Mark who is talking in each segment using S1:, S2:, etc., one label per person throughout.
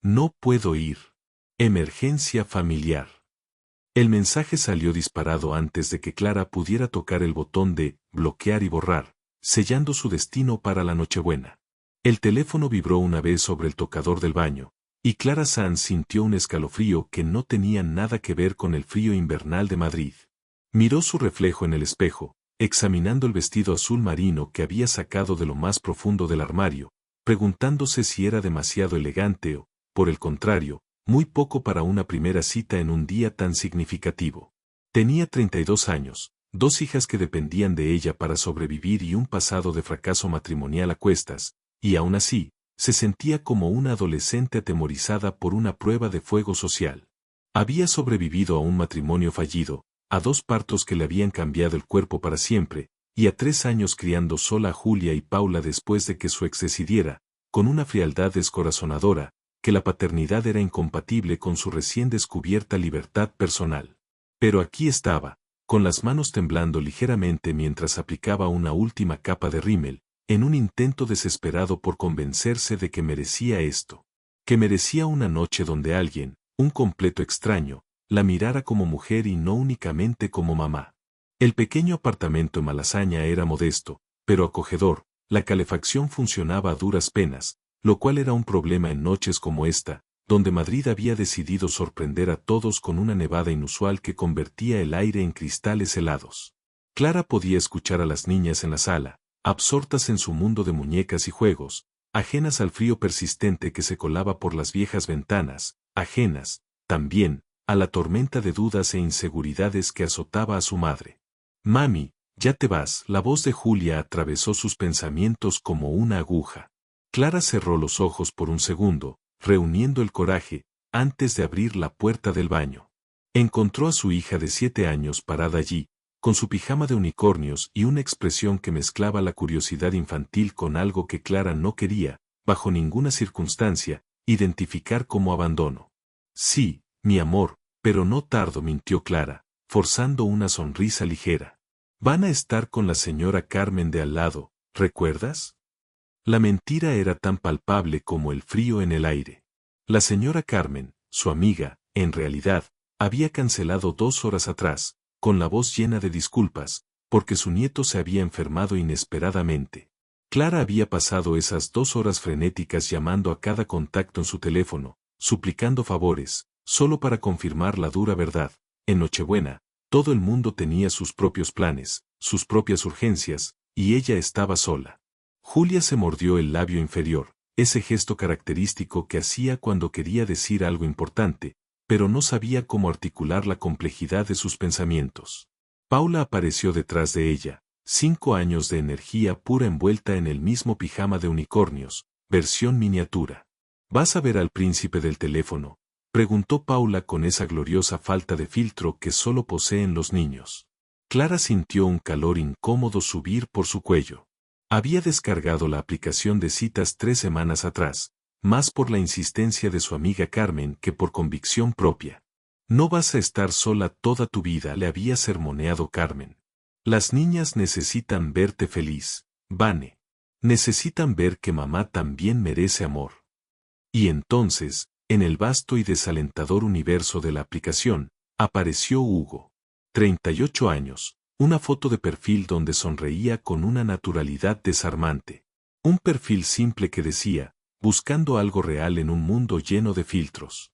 S1: No puedo ir. Emergencia familiar. El mensaje salió disparado antes de que Clara pudiera tocar el botón de bloquear y borrar, sellando su destino para la Nochebuena. El teléfono vibró una vez sobre el tocador del baño, y Clara Sanz sintió un escalofrío que no tenía nada que ver con el frío invernal de Madrid. Miró su reflejo en el espejo, examinando el vestido azul marino que había sacado de lo más profundo del armario, preguntándose si era demasiado elegante o, por el contrario, muy poco para una primera cita en un día tan significativo. Tenía 32 años, 2 hijas que dependían de ella para sobrevivir y un pasado de fracaso matrimonial a cuestas, y aún así, se sentía como una adolescente atemorizada por una prueba de fuego social. Había sobrevivido a un matrimonio fallido, a 2 partos que le habían cambiado el cuerpo para siempre, y a 3 años criando sola a Julia y Paula después de que su ex decidiera, con una frialdad descorazonadora, que la paternidad era incompatible con su recién descubierta libertad personal. Pero aquí estaba, con las manos temblando ligeramente mientras aplicaba una última capa de rímel, en un intento desesperado por convencerse de que merecía esto. Que merecía una noche donde alguien, un completo extraño, la mirara como mujer y no únicamente como mamá. El pequeño apartamento en Malasaña era modesto, pero acogedor, la calefacción funcionaba a duras penas, lo cual era un problema en noches como esta, donde Madrid había decidido sorprender a todos con una nevada inusual que convertía el aire en cristales helados. Clara podía escuchar a las niñas en la sala, absortas en su mundo de muñecas y juegos, ajenas al frío persistente que se colaba por las viejas ventanas, ajenas, también, a la tormenta de dudas e inseguridades que azotaba a su madre. «Mami, ya te vas», la voz de Julia atravesó sus pensamientos como una aguja. Clara cerró los ojos por un segundo, reuniendo el coraje, antes de abrir la puerta del baño. Encontró a su hija de 7 años parada allí, con su pijama de unicornios y una expresión que mezclaba la curiosidad infantil con algo que Clara no quería, bajo ninguna circunstancia, identificar como abandono. «Sí, mi amor, pero no tardo», mintió Clara, forzando una sonrisa ligera. «Van a estar con la señora Carmen de al lado, ¿recuerdas?». La mentira era tan palpable como el frío en el aire. La señora Carmen, su amiga, en realidad, había cancelado 2 horas atrás, con la voz llena de disculpas, porque su nieto se había enfermado inesperadamente. Clara había pasado esas 2 horas frenéticas llamando a cada contacto en su teléfono, suplicando favores, solo para confirmar la dura verdad. En Nochebuena, todo el mundo tenía sus propios planes, sus propias urgencias, y ella estaba sola. Julia se mordió el labio inferior, ese gesto característico que hacía cuando quería decir algo importante, pero no sabía cómo articular la complejidad de sus pensamientos. Paula apareció detrás de ella, 5 años de energía pura envuelta en el mismo pijama de unicornios, versión miniatura. «¿Vas a ver al príncipe del teléfono?», preguntó Paula con esa gloriosa falta de filtro que solo poseen los niños. Clara sintió un calor incómodo subir por su cuello. Había descargado la aplicación de citas 3 semanas atrás, más por la insistencia de su amiga Carmen que por convicción propia. «No vas a estar sola toda tu vida», le había sermoneado Carmen. «Las niñas necesitan verte feliz, Vane. Necesitan ver que mamá también merece amor». Y entonces, en el vasto y desalentador universo de la aplicación, apareció Hugo. 38 años. Una foto de perfil donde sonreía con una naturalidad desarmante. Un perfil simple que decía, buscando algo real en un mundo lleno de filtros.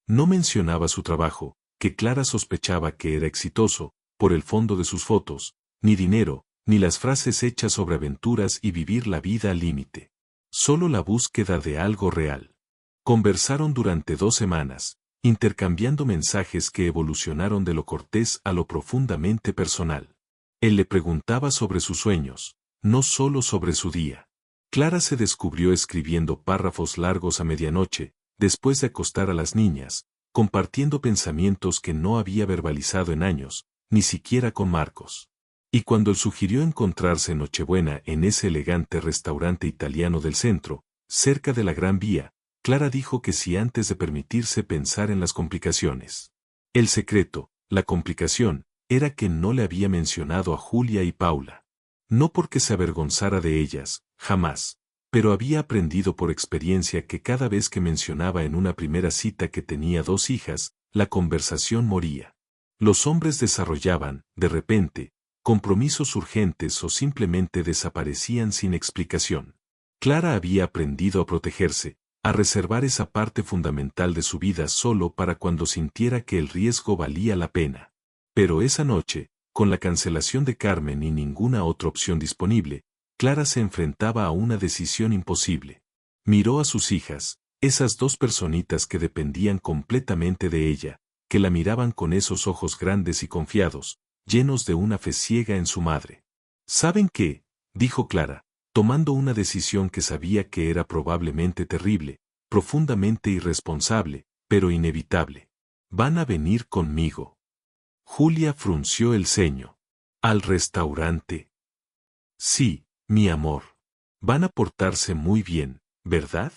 S1: No mencionaba su trabajo, que Clara sospechaba que era exitoso, por el fondo de sus fotos, ni dinero, ni las frases hechas sobre aventuras y vivir la vida al límite. Solo la búsqueda de algo real. Conversaron durante 2 semanas, intercambiando mensajes que evolucionaron de lo cortés a lo profundamente personal. Él le preguntaba sobre sus sueños, no solo sobre su día. Clara se descubrió escribiendo párrafos largos a medianoche, después de acostar a las niñas, compartiendo pensamientos que no había verbalizado en años, ni siquiera con Marcos. Y cuando él sugirió encontrarse en Nochebuena en ese elegante restaurante italiano del centro, cerca de la Gran Vía, Clara dijo que sí antes de permitirse pensar en las complicaciones. El secreto, la complicación, era que no le había mencionado a Julia y Paula. No porque se avergonzara de ellas, jamás. pero había aprendido por experiencia que cada vez que mencionaba en una primera cita que tenía 2 hijas, la conversación moría. Los hombres desarrollaban, de repente, compromisos urgentes o simplemente desaparecían sin explicación. Clara había aprendido a protegerse, a reservar esa parte fundamental de su vida solo para cuando sintiera que el riesgo valía la pena. Pero esa noche, con la cancelación de Carmen y ninguna otra opción disponible, Clara se enfrentaba a una decisión imposible. Miró a sus hijas, esas 2 personitas que dependían completamente de ella, que la miraban con esos ojos grandes y confiados, llenos de una fe ciega en su madre. ¿Saben qué?, dijo Clara, tomando una decisión que sabía que era probablemente terrible, profundamente irresponsable, pero inevitable. Van a venir conmigo. Julia frunció el ceño. ¿Al restaurante? Sí, mi amor. Van a portarse muy bien, ¿verdad?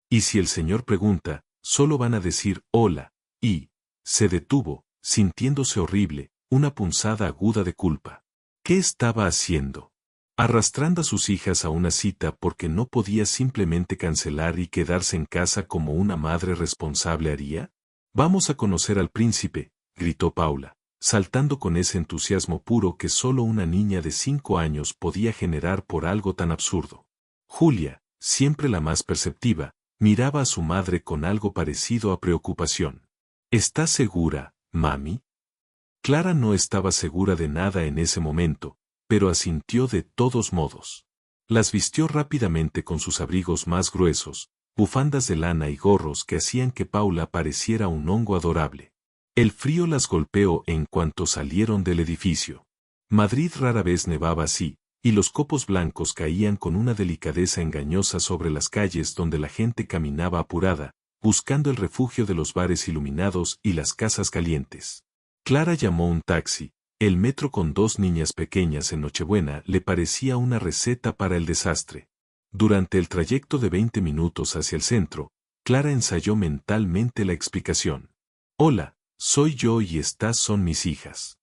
S1: Y si el señor pregunta, solo van a decir hola, y... Se detuvo, sintiéndose horrible, una punzada aguda de culpa. ¿Qué estaba haciendo? Arrastrando a sus hijas a una cita porque no podía simplemente cancelar y quedarse en casa como una madre responsable haría. Vamos a conocer al príncipe, gritó Paula, saltando con ese entusiasmo puro que solo una niña de 5 años podía generar por algo tan absurdo. Julia, siempre la más perceptiva, miraba a su madre con algo parecido a preocupación. ¿Estás segura, mami? Clara no estaba segura de nada en ese momento, pero asintió de todos modos. Las vistió rápidamente con sus abrigos más gruesos, bufandas de lana y gorros que hacían que Paula pareciera un hongo adorable. El frío las golpeó en cuanto salieron del edificio. Madrid rara vez nevaba así, y los copos blancos caían con una delicadeza engañosa sobre las calles donde la gente caminaba apurada, buscando el refugio de los bares iluminados y las casas calientes. Clara llamó un taxi. El metro con 2 niñas pequeñas en Nochebuena le parecía una receta para el desastre. Durante el trayecto de 20 minutos hacia el centro, Clara ensayó mentalmente la explicación. Hola, soy yo y estas son mis hijas.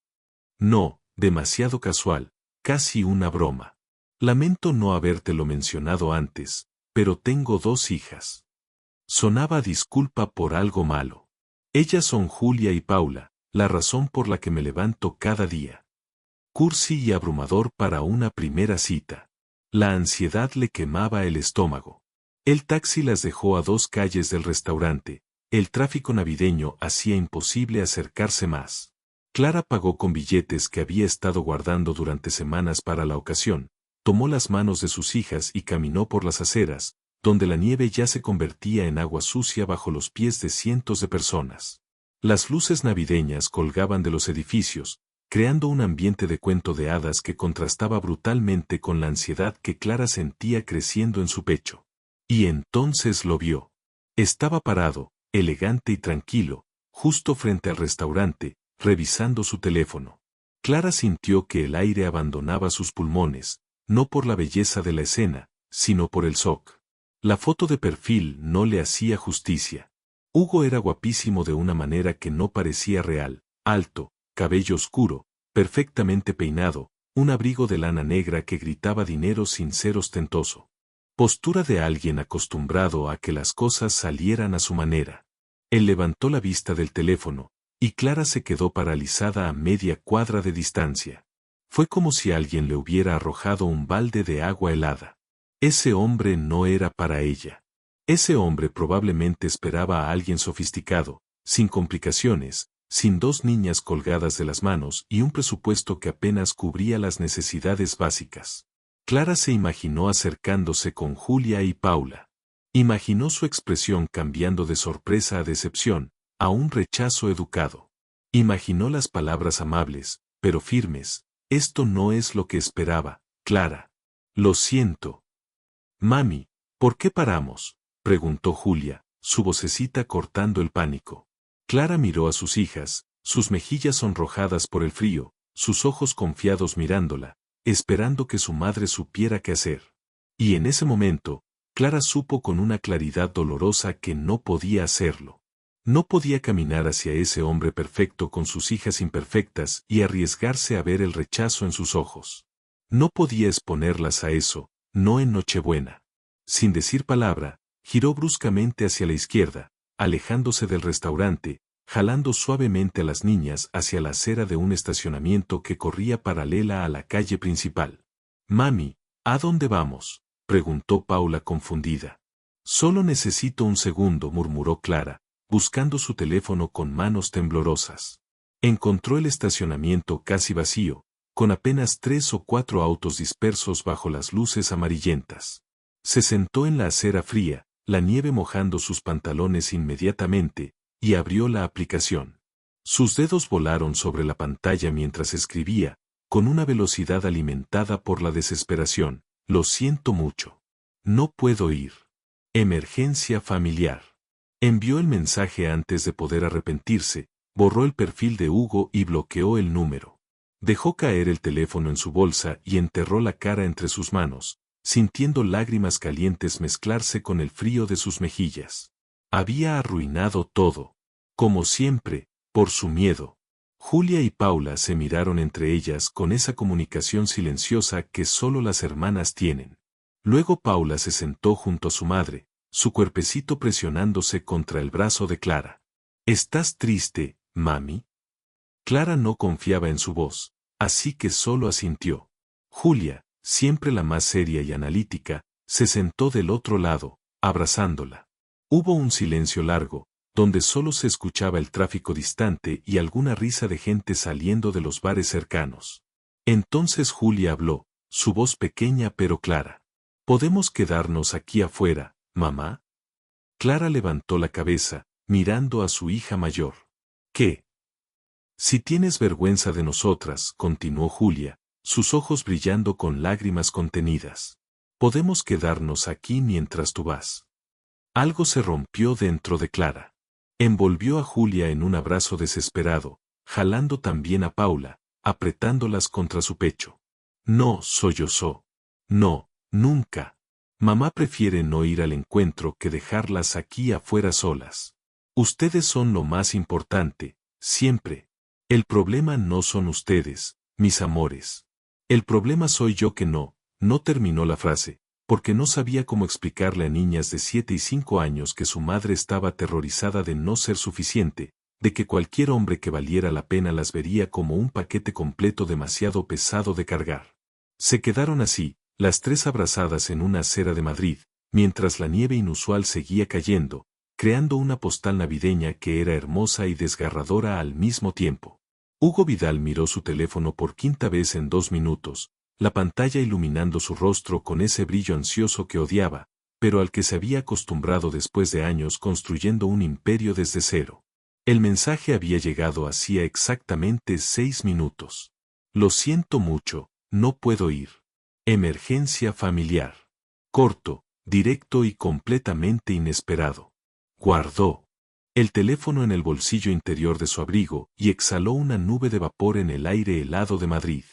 S1: No, demasiado casual, casi una broma. Lamento no habértelo mencionado antes, pero tengo 2 hijas. Sonaba disculpa por algo malo. Ellas son Julia y Paula, la razón por la que me levanto cada día. Cursi y abrumador para una primera cita. La ansiedad le quemaba el estómago. El taxi las dejó a 2 calles del restaurante. El tráfico navideño hacía imposible acercarse más. Clara pagó con billetes que había estado guardando durante semanas para la ocasión, tomó las manos de sus hijas y caminó por las aceras, donde la nieve ya se convertía en agua sucia bajo los pies de cientos de personas. Las luces navideñas colgaban de los edificios, creando un ambiente de cuento de hadas que contrastaba brutalmente con la ansiedad que Clara sentía creciendo en su pecho. Y entonces lo vio. Estaba parado, elegante y tranquilo, justo frente al restaurante, revisando su teléfono. Clara sintió que el aire abandonaba sus pulmones, no por la belleza de la escena, sino por el shock. La foto de perfil no le hacía justicia. Hugo era guapísimo de una manera que no parecía real, alto, cabello oscuro, perfectamente peinado, un abrigo de lana negra que gritaba dinero sin ser ostentoso. Postura de alguien acostumbrado a que las cosas salieran a su manera. Él levantó la vista del teléfono, y Clara se quedó paralizada a media cuadra de distancia. Fue como si alguien le hubiera arrojado un balde de agua helada. Ese hombre no era para ella. Ese hombre probablemente esperaba a alguien sofisticado, sin complicaciones, sin 2 niñas colgadas de las manos y un presupuesto que apenas cubría las necesidades básicas. Clara se imaginó acercándose con Julia y Paula. Imaginó su expresión cambiando de sorpresa a decepción, a un rechazo educado. Imaginó las palabras amables, pero firmes. Esto no es lo que esperaba, Clara. Lo siento. Mami, ¿por qué paramos?, preguntó Julia, su vocecita cortando el pánico. Clara miró a sus hijas, sus mejillas sonrojadas por el frío, sus ojos confiados mirándola, esperando que su madre supiera qué hacer. Y en ese momento, Clara supo con una claridad dolorosa que no podía hacerlo. No podía caminar hacia ese hombre perfecto con sus hijas imperfectas y arriesgarse a ver el rechazo en sus ojos. No podía exponerlas a eso, no en Nochebuena. Sin decir palabra, giró bruscamente hacia la izquierda, alejándose del restaurante, jalando suavemente a las niñas hacia la acera de un estacionamiento que corría paralela a la calle principal. «Mami, ¿a dónde vamos?», preguntó Paula confundida. «Solo necesito un segundo», murmuró Clara, buscando su teléfono con manos temblorosas. Encontró el estacionamiento casi vacío, con apenas 3 o 4 autos dispersos bajo las luces amarillentas. Se sentó en la acera fría, la nieve mojando sus pantalones inmediatamente, y abrió la aplicación. Sus dedos volaron sobre la pantalla mientras escribía, con una velocidad alimentada por la desesperación. «Lo siento mucho. No puedo ir. Emergencia familiar». Envió el mensaje antes de poder arrepentirse, borró el perfil de Hugo y bloqueó el número. Dejó caer el teléfono en su bolsa y enterró la cara entre sus manos, sintiendo lágrimas calientes mezclarse con el frío de sus mejillas. Había arruinado todo. Como siempre, por su miedo. Julia y Paula se miraron entre ellas con esa comunicación silenciosa que solo las hermanas tienen. Luego Paula se sentó junto a su madre, su cuerpecito presionándose contra el brazo de Clara. «¿Estás triste, mami?». Clara no confiaba en su voz, así que solo asintió. Julia, siempre la más seria y analítica, se sentó del otro lado, abrazándola. Hubo un silencio largo, donde solo se escuchaba el tráfico distante y alguna risa de gente saliendo de los bares cercanos. Entonces Julia habló, su voz pequeña pero clara. «¿Podemos quedarnos aquí afuera, mamá?». Clara levantó la cabeza, mirando a su hija mayor. «¿Qué?». «Si tienes vergüenza de nosotras», continuó Julia, sus ojos brillando con lágrimas contenidas. «Podemos quedarnos aquí mientras tú vas». Algo se rompió dentro de Clara. Envolvió a Julia en un abrazo desesperado, jalando también a Paula, apretándolas contra su pecho. «No», sollozó. «No, nunca. Mamá prefiere no ir al encuentro que dejarlas aquí afuera solas. Ustedes son lo más importante, siempre. El problema no son ustedes, mis amores. El problema soy yo que no terminó la frase, porque no sabía cómo explicarle a niñas de 7 y 5 años que su madre estaba aterrorizada de no ser suficiente, de que cualquier hombre que valiera la pena las vería como un paquete completo demasiado pesado de cargar. Se quedaron así, las tres abrazadas en una acera de Madrid, mientras la nieve inusual seguía cayendo, creando una postal navideña que era hermosa y desgarradora al mismo tiempo. Hugo Vidal miró su teléfono por quinta vez en 2 minutos, la pantalla iluminando su rostro con ese brillo ansioso que odiaba, pero al que se había acostumbrado después de años construyendo un imperio desde cero. El mensaje había llegado hacía exactamente 6 minutos. «Lo siento mucho, no puedo ir. Emergencia familiar». Corto, directo y completamente inesperado. Guardó el teléfono en el bolsillo interior de su abrigo y exhaló una nube de vapor en el aire helado de Madrid.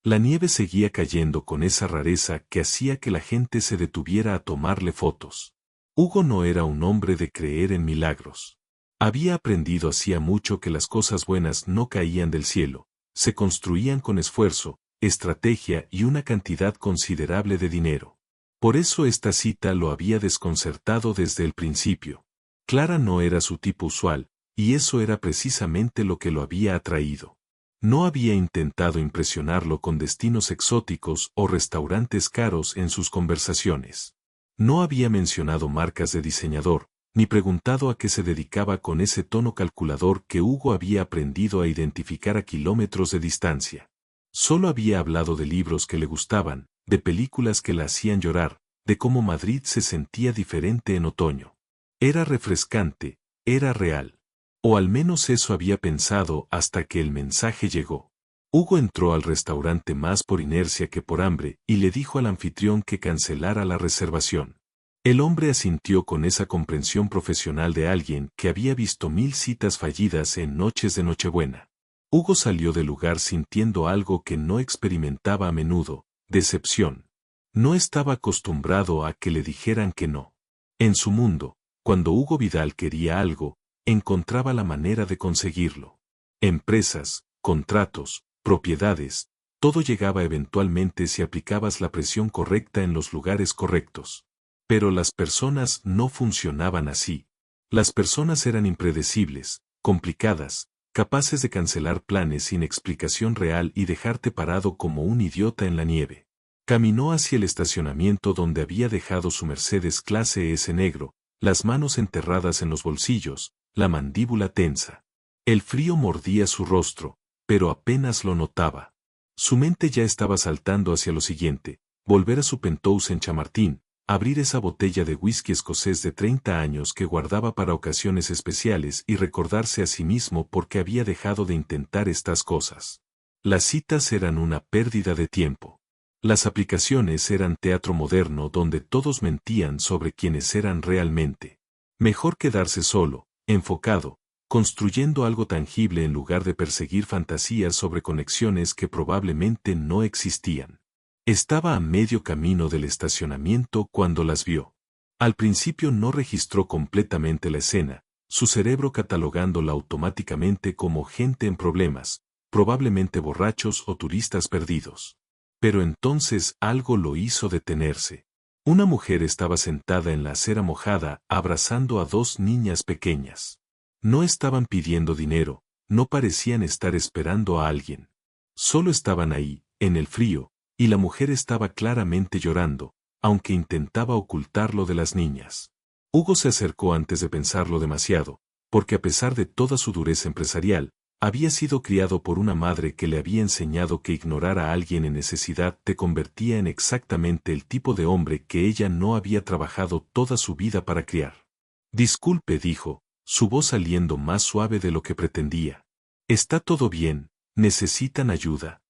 S1: La nieve seguía cayendo con esa rareza que hacía que la gente se detuviera a tomarle fotos. Hugo no era un hombre de creer en milagros. Había aprendido hacía mucho que las cosas buenas no caían del cielo, se construían con esfuerzo, estrategia y una cantidad considerable de dinero. Por eso esta cita lo había desconcertado desde el principio. Clara no era su tipo usual, y eso era precisamente lo que lo había atraído. No había intentado impresionarlo con destinos exóticos o restaurantes caros en sus conversaciones. No había mencionado marcas de diseñador, ni preguntado a qué se dedicaba con ese tono calculador que Hugo había aprendido a identificar a kilómetros de distancia. Solo había hablado de libros que le gustaban, de películas que la hacían llorar, de cómo Madrid se sentía diferente en otoño. Era refrescante, era real. O al menos eso había pensado hasta que el mensaje llegó. Hugo entró al restaurante más por inercia que por hambre y le dijo al anfitrión que cancelara la reservación. El hombre asintió con esa comprensión profesional de alguien que había visto 1000 citas fallidas en noches de Nochebuena. Hugo salió del lugar sintiendo algo que no experimentaba a menudo, decepción. No estaba acostumbrado a que le dijeran que no. En su mundo, cuando Hugo Vidal quería algo, encontraba la manera de conseguirlo. Empresas, contratos, propiedades, todo llegaba eventualmente si aplicabas la presión correcta en los lugares correctos. Pero las personas no funcionaban así. Las personas eran impredecibles, complicadas, capaces de cancelar planes sin explicación real y dejarte parado como un idiota en la nieve. Caminó hacia el estacionamiento donde había dejado su Mercedes clase S negro, las manos enterradas en los bolsillos, la mandíbula tensa. El frío mordía su rostro, pero apenas lo notaba. Su mente ya estaba saltando hacia lo siguiente: volver a su penthouse en Chamartín, abrir esa botella de whisky escocés de 30 años que guardaba para ocasiones especiales y recordarse a sí mismo por qué había dejado de intentar estas cosas. Las citas eran una pérdida de tiempo. Las aplicaciones eran teatro moderno donde todos mentían sobre quienes eran realmente. Mejor quedarse solo, enfocado, construyendo algo tangible en lugar de perseguir fantasías sobre conexiones que probablemente no existían. Estaba a medio camino del estacionamiento cuando las vio. Al principio no registró completamente la escena, su cerebro catalogándola automáticamente como gente en problemas, probablemente borrachos o turistas perdidos. Pero entonces algo lo hizo detenerse. Una mujer estaba sentada en la acera mojada, abrazando a dos niñas pequeñas. No estaban pidiendo dinero, no parecían estar esperando a alguien. Solo estaban ahí, en el frío, y la mujer estaba claramente llorando, aunque intentaba ocultarlo de las niñas. Hugo se acercó antes de pensarlo demasiado, porque a pesar de toda su dureza empresarial, había sido criado por una madre que le había enseñado que ignorar a alguien en necesidad te convertía en exactamente el tipo de hombre que ella no había trabajado toda su vida para criar. Disculpe, dijo, su voz saliendo más suave de lo que pretendía. Está todo bien, necesitan ayuda.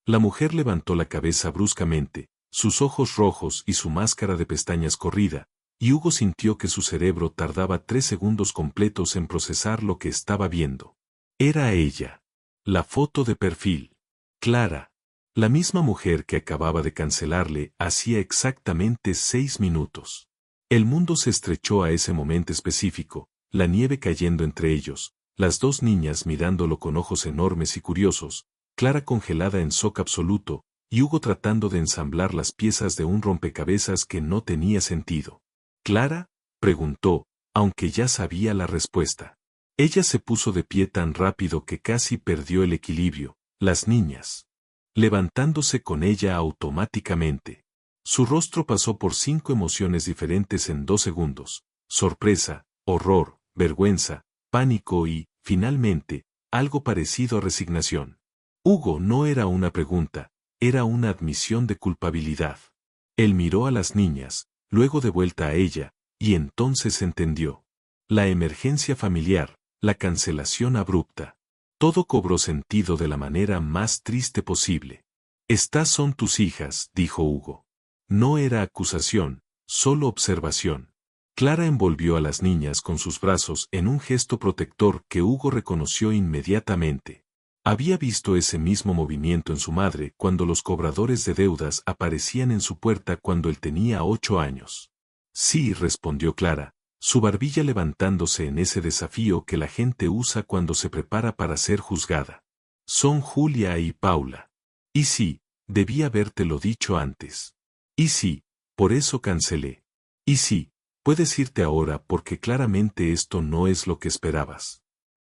S1: La mujer levantó la cabeza bruscamente, sus ojos rojos y su máscara de pestañas corrida, y Hugo sintió que su cerebro tardaba 3 segundos completos en procesar lo que estaba viendo. Era ella. La foto de perfil. Clara. La misma mujer que acababa de cancelarle hacía exactamente 6 minutos. El mundo se estrechó a ese momento específico, la nieve cayendo entre ellos, las dos niñas mirándolo con ojos enormes y curiosos, Clara congelada en shock absoluto, y Hugo tratando de ensamblar las piezas de un rompecabezas que no tenía sentido. ¿Clara?, preguntó, aunque ya sabía la respuesta. Ella se puso de pie tan rápido que casi perdió el equilibrio, las niñas levantándose con ella automáticamente. Su rostro pasó por 5 emociones diferentes en 2 segundos: sorpresa, horror, vergüenza, pánico y, finalmente, algo parecido a resignación. Hugo no era una pregunta, era una admisión de culpabilidad. Él miró a las niñas, luego de vuelta a ella, y entonces entendió. La emergencia familiar, la cancelación abrupta. Todo cobró sentido de la manera más triste posible. Estas son tus hijas, dijo Hugo. No era acusación, solo observación. Clara envolvió a las niñas con sus brazos en un gesto protector que Hugo reconoció inmediatamente. Había visto ese mismo movimiento en su madre cuando los cobradores de deudas aparecían en su puerta cuando él tenía 8 años. Sí, respondió Clara, su barbilla levantándose en ese desafío que la gente usa cuando se prepara para ser juzgada. Son Julia y Paula. Y sí, debí habértelo dicho antes. Y sí, por eso cancelé. Y sí, puedes irte ahora porque claramente esto no es lo que esperabas.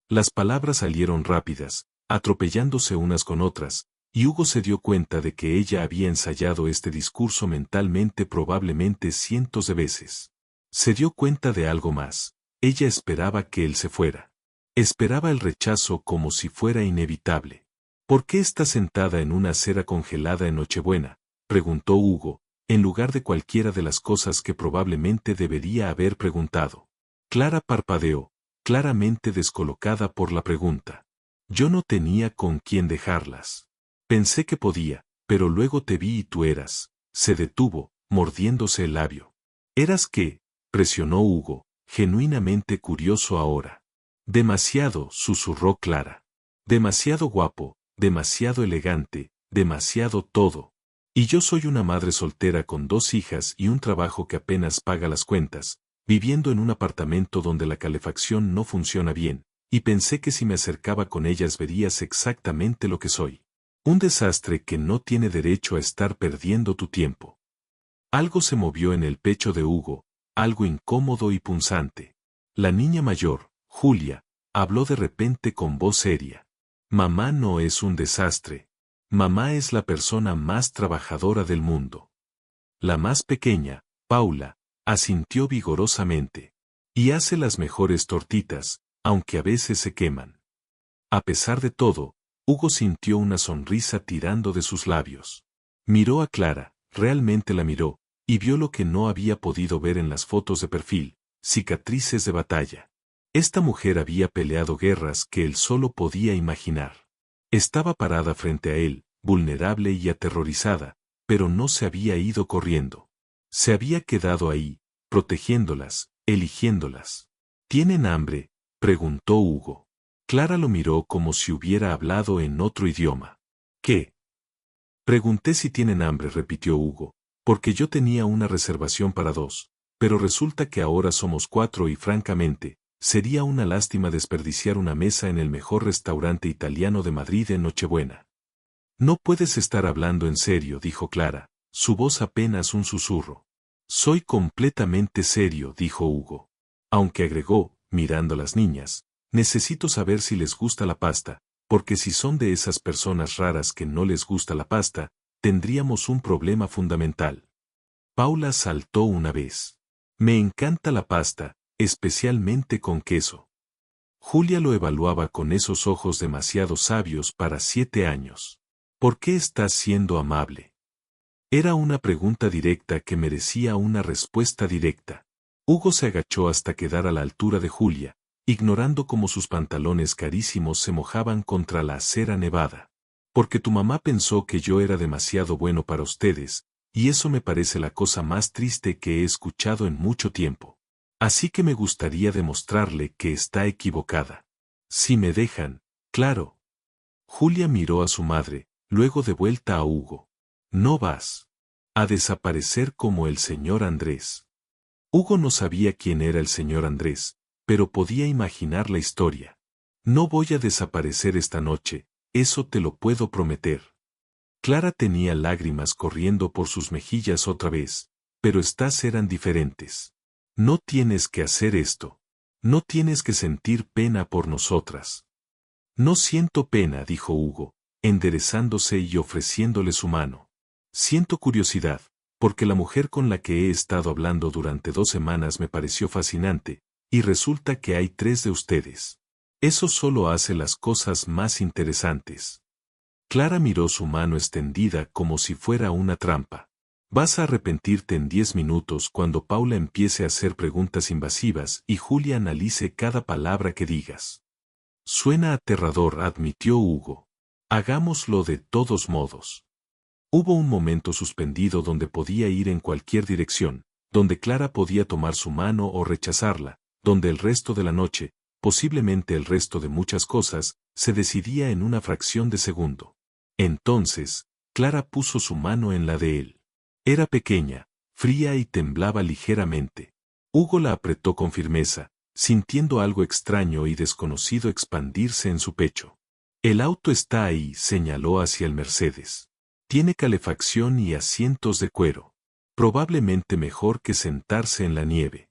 S1: Las palabras salieron rápidas, atropellándose unas con otras, y Hugo se dio cuenta de que ella había ensayado este discurso mentalmente probablemente cientos de veces. Se dio cuenta de algo más: ella esperaba que él se fuera. Esperaba el rechazo como si fuera inevitable. ¿Por qué está sentada en una acera congelada en Nochebuena?, preguntó Hugo, en lugar de cualquiera de las cosas que probablemente debería haber preguntado. Clara parpadeó, claramente descolocada por la pregunta. Yo no tenía con quién dejarlas. Pensé que podía, pero luego te vi y tú eras. Se detuvo, mordiéndose el labio. ¿Eras qué?, presionó Hugo, genuinamente curioso ahora. Demasiado, susurró Clara. Demasiado guapo, demasiado elegante, demasiado todo. Y yo soy una madre soltera con 2 hijas y un trabajo que apenas paga las cuentas, viviendo en un apartamento donde la calefacción no funciona bien, y pensé que si me acercaba con ellas verías exactamente lo que soy. Un desastre que no tiene derecho a estar perdiendo tu tiempo. Algo se movió en el pecho de Hugo, algo incómodo y punzante. La niña mayor, Julia, habló de repente con voz seria. Mamá no es un desastre. Mamá es la persona más trabajadora del mundo. La más pequeña, Paula, asintió vigorosamente. Y hace las mejores tortitas, aunque a veces se queman. A pesar de todo, Hugo sintió una sonrisa tirando de sus labios. Miró a Clara, realmente la miró, y vio lo que no había podido ver en las fotos de perfil, cicatrices de batalla. Esta mujer había peleado guerras que él solo podía imaginar. Estaba parada frente a él, vulnerable y aterrorizada, pero no se había ido corriendo. Se había quedado ahí, protegiéndolas, eligiéndolas. ¿Tienen hambre?, preguntó Hugo. Clara lo miró como si hubiera hablado en otro idioma. ¿Qué? Pregunté si tienen hambre, repitió Hugo, porque yo tenía una reservación para 2, pero resulta que ahora somos 4 y francamente, sería una lástima desperdiciar una mesa en el mejor restaurante italiano de Madrid en Nochebuena. No puedes estar hablando en serio, dijo Clara, su voz apenas un susurro. Soy completamente serio, dijo Hugo. Aunque agregó, mirando a las niñas, necesito saber si les gusta la pasta, porque si son de esas personas raras que no les gusta la pasta, tendríamos un problema fundamental. Paula saltó una vez. Me encanta la pasta, especialmente con queso. Julia lo evaluaba con esos ojos demasiado sabios para 7 años. ¿Por qué estás siendo amable? Era una pregunta directa que merecía una respuesta directa. Hugo se agachó hasta quedar a la altura de Julia, ignorando cómo sus pantalones carísimos se mojaban contra la acera nevada. Porque tu mamá pensó que yo era demasiado bueno para ustedes, y eso me parece la cosa más triste que he escuchado en mucho tiempo. Así que me gustaría demostrarle que está equivocada. Si me dejan, claro. Julia miró a su madre, luego de vuelta a Hugo. No vas a desaparecer como el señor Andrés. Hugo no sabía quién era el señor Andrés, pero podía imaginar la historia. No voy a desaparecer esta noche, eso te lo puedo prometer. Clara tenía lágrimas corriendo por sus mejillas otra vez, pero estas eran diferentes. No tienes que hacer esto. No tienes que sentir pena por nosotras. No siento pena, dijo Hugo, enderezándose y ofreciéndole su mano. Siento curiosidad, porque la mujer con la que he estado hablando durante 2 semanas me pareció fascinante, y resulta que hay 3 de ustedes. Eso solo hace las cosas más interesantes. Clara miró su mano extendida como si fuera una trampa. Vas a arrepentirte en 10 minutos cuando Paula empiece a hacer preguntas invasivas y Julia analice cada palabra que digas. Suena aterrador, admitió Hugo. Hagámoslo de todos modos. Hubo un momento suspendido donde podía ir en cualquier dirección, donde Clara podía tomar su mano o rechazarla, donde el resto de la noche, posiblemente el resto de muchas cosas, se decidía en una fracción de segundo. Entonces, Clara puso su mano en la de él. Era pequeña, fría y temblaba ligeramente. Hugo la apretó con firmeza, sintiendo algo extraño y desconocido expandirse en su pecho. El auto está ahí, señaló hacia el Mercedes. Tiene calefacción y asientos de cuero. Probablemente mejor que sentarse en la nieve.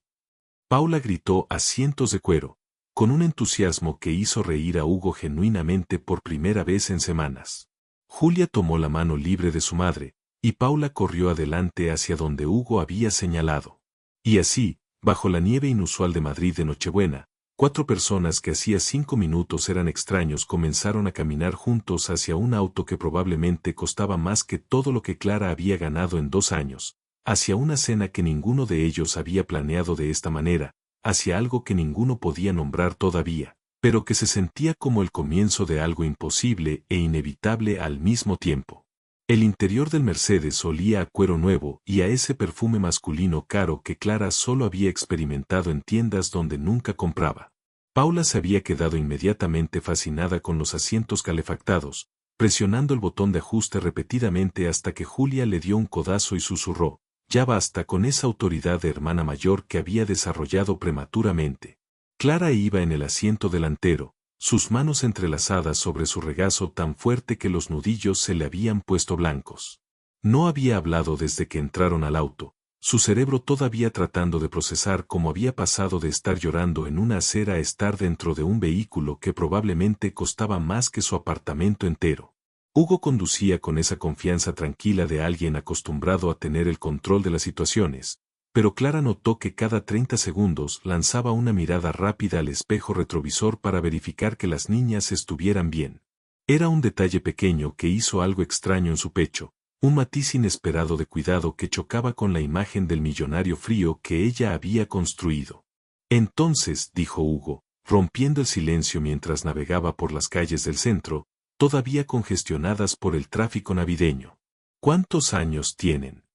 S1: Paula gritó asientos de cuero, con un entusiasmo que hizo reír a Hugo genuinamente por primera vez en semanas. Julia tomó la mano libre de su madre, y Paula corrió adelante hacia donde Hugo había señalado. Y así, bajo la nieve inusual de Madrid de Nochebuena, 4 personas que hacía 5 minutos eran extraños comenzaron a caminar juntos hacia un auto que probablemente costaba más que todo lo que Clara había ganado en 2 años, hacia una cena que ninguno de ellos había planeado de esta manera, hacia algo que ninguno podía nombrar todavía, pero que se sentía como el comienzo de algo imposible e inevitable al mismo tiempo. El interior del Mercedes olía a cuero nuevo y a ese perfume masculino caro que Clara solo había experimentado en tiendas donde nunca compraba. Paula se había quedado inmediatamente fascinada con los asientos calefactados, presionando el botón de ajuste repetidamente hasta que Julia le dio un codazo y susurró, ya basta con esa autoridad de hermana mayor que había desarrollado prematuramente. Clara iba en el asiento delantero, sus manos entrelazadas sobre su regazo tan fuerte que los nudillos se le habían puesto blancos. No había hablado desde que entraron al auto, su cerebro todavía tratando de procesar cómo había pasado de estar llorando en una acera a estar dentro de un vehículo que probablemente costaba más que su apartamento entero. Hugo conducía con esa confianza tranquila de alguien acostumbrado a tener el control de las situaciones, pero Clara notó que cada 30 segundos lanzaba una mirada rápida al espejo retrovisor para verificar que las niñas estuvieran bien. Era un detalle pequeño que hizo algo extraño en su pecho, un matiz inesperado de cuidado que chocaba con la imagen del millonario frío que ella había construido. Entonces, dijo Hugo, rompiendo el silencio mientras navegaba por las calles del centro, todavía congestionadas por el tráfico navideño. ¿Cuántos años tienen?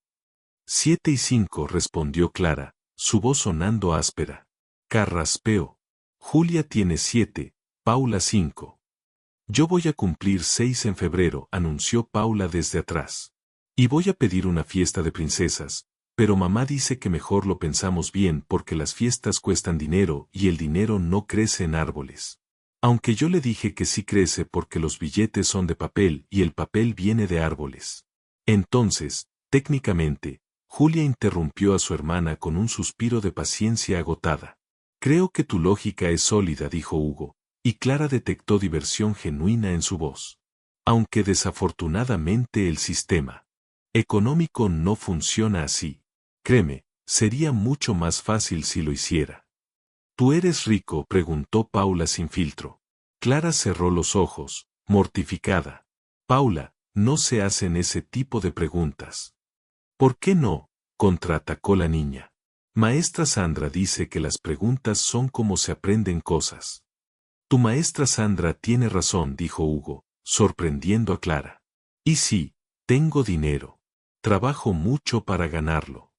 S1: 7 y 5, respondió Clara, su voz sonando áspera. Carraspeo. Julia tiene 7, Paula 5. Yo voy a cumplir 6 en febrero, anunció Paula desde atrás. Y voy a pedir una fiesta de princesas, pero mamá dice que mejor lo pensamos bien porque las fiestas cuestan dinero y el dinero no crece en árboles. Aunque yo le dije que sí crece porque los billetes son de papel y el papel viene de árboles. Entonces, técnicamente, Julia interrumpió a su hermana con un suspiro de paciencia agotada. Creo que tu lógica es sólida, dijo Hugo, y Clara detectó diversión genuina en su voz. Aunque desafortunadamente el sistema económico no funciona así. Créeme, sería mucho más fácil si lo hiciera. ¿Tú eres rico?, preguntó Paula sin filtro. Clara cerró los ojos, mortificada. Paula, no se hacen ese tipo de preguntas. ¿Por qué no?, contraatacó la niña. Maestra Sandra dice que las preguntas son como se aprenden cosas. Tu maestra Sandra tiene razón, dijo Hugo, sorprendiendo a Clara. Y sí, tengo dinero. Trabajo mucho para ganarlo.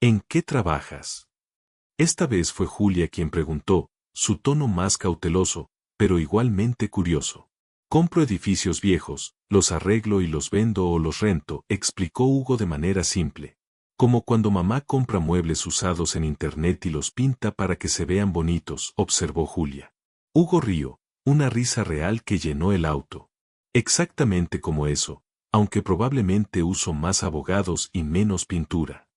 S1: ¿En qué trabajas? Esta vez fue Julia quien preguntó, su tono más cauteloso, pero igualmente curioso. Compro edificios viejos, los arreglo y los vendo o los rento, explicó Hugo de manera simple. Como cuando mamá compra muebles usados en internet y los pinta para que se vean bonitos, observó Julia. Hugo rió, una risa real que llenó el auto. Exactamente como eso, aunque probablemente uso más abogados y menos pintura.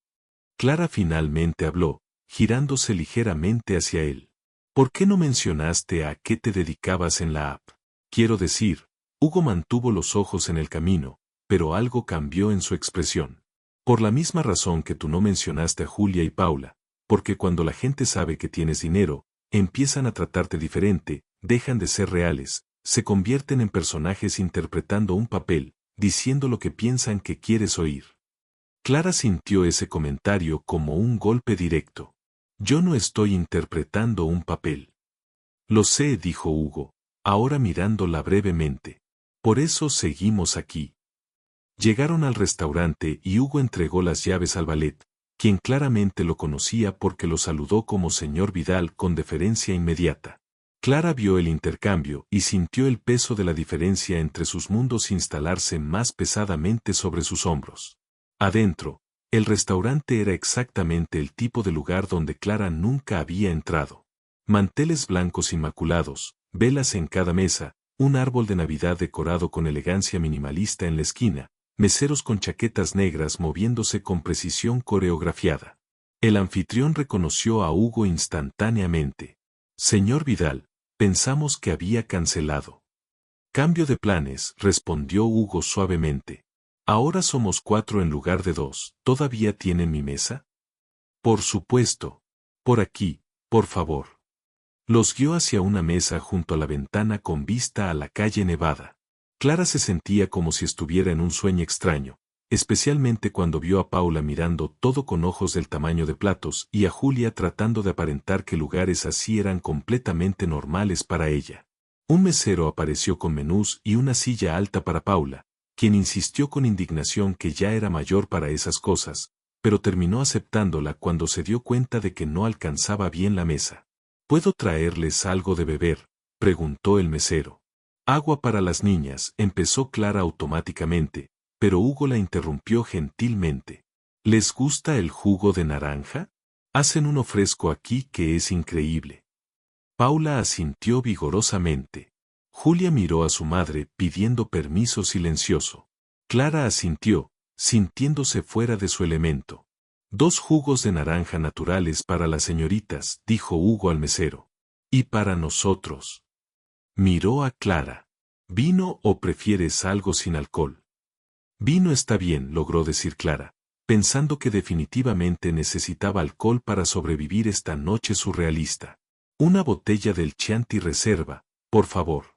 S1: Clara finalmente habló, girándose ligeramente hacia él. ¿Por qué no mencionaste a qué te dedicabas en la app? Quiero decir, Hugo mantuvo los ojos en el camino, pero algo cambió en su expresión. Por la misma razón que tú no mencionaste a Julia y Paula, porque cuando la gente sabe que tienes dinero, empiezan a tratarte diferente, dejan de ser reales, se convierten en personajes interpretando un papel, diciendo lo que piensan que quieres oír. Clara sintió ese comentario como un golpe directo. Yo no estoy interpretando un papel. Lo sé, dijo Hugo, ahora mirándola brevemente. Por eso seguimos aquí. Llegaron al restaurante y Hugo entregó las llaves al valet, quien claramente lo conocía porque lo saludó como señor Vidal con deferencia inmediata. Clara vio el intercambio y sintió el peso de la diferencia entre sus mundos instalarse más pesadamente sobre sus hombros. Adentro, el restaurante era exactamente el tipo de lugar donde Clara nunca había entrado. Manteles blancos inmaculados, velas en cada mesa, un árbol de Navidad decorado con elegancia minimalista en la esquina, meseros con chaquetas negras moviéndose con precisión coreografiada. El anfitrión reconoció a Hugo instantáneamente. Señor Vidal, pensamos que había cancelado. Cambio de planes, respondió Hugo suavemente. Ahora somos 4 en lugar de 2. ¿Todavía tienen mi mesa? Por supuesto. Por aquí, por favor. Los guió hacia una mesa junto a la ventana con vista a la calle Nevada. Clara se sentía como si estuviera en un sueño extraño, especialmente cuando vio a Paula mirando todo con ojos del tamaño de platos y a Julia tratando de aparentar que lugares así eran completamente normales para ella. Un mesero apareció con menús y una silla alta para Paula, quien insistió con indignación que ya era mayor para esas cosas, pero terminó aceptándola cuando se dio cuenta de que no alcanzaba bien la mesa. ¿Puedo traerles algo de beber?, preguntó el mesero. Agua para las niñas, empezó Clara automáticamente, pero Hugo la interrumpió gentilmente. ¿Les gusta el jugo de naranja? Hacen uno fresco aquí que es increíble. Paula asintió vigorosamente. Julia miró a su madre pidiendo permiso silencioso. Clara asintió, sintiéndose fuera de su elemento. 2 jugos de naranja naturales para las señoritas, dijo Hugo al mesero. ¿Y para nosotros? Miró a Clara. ¿Vino o prefieres algo sin alcohol? Vino está bien, logró decir Clara, pensando que definitivamente necesitaba alcohol para sobrevivir esta noche surrealista. Una botella del Chianti Reserva, por favor.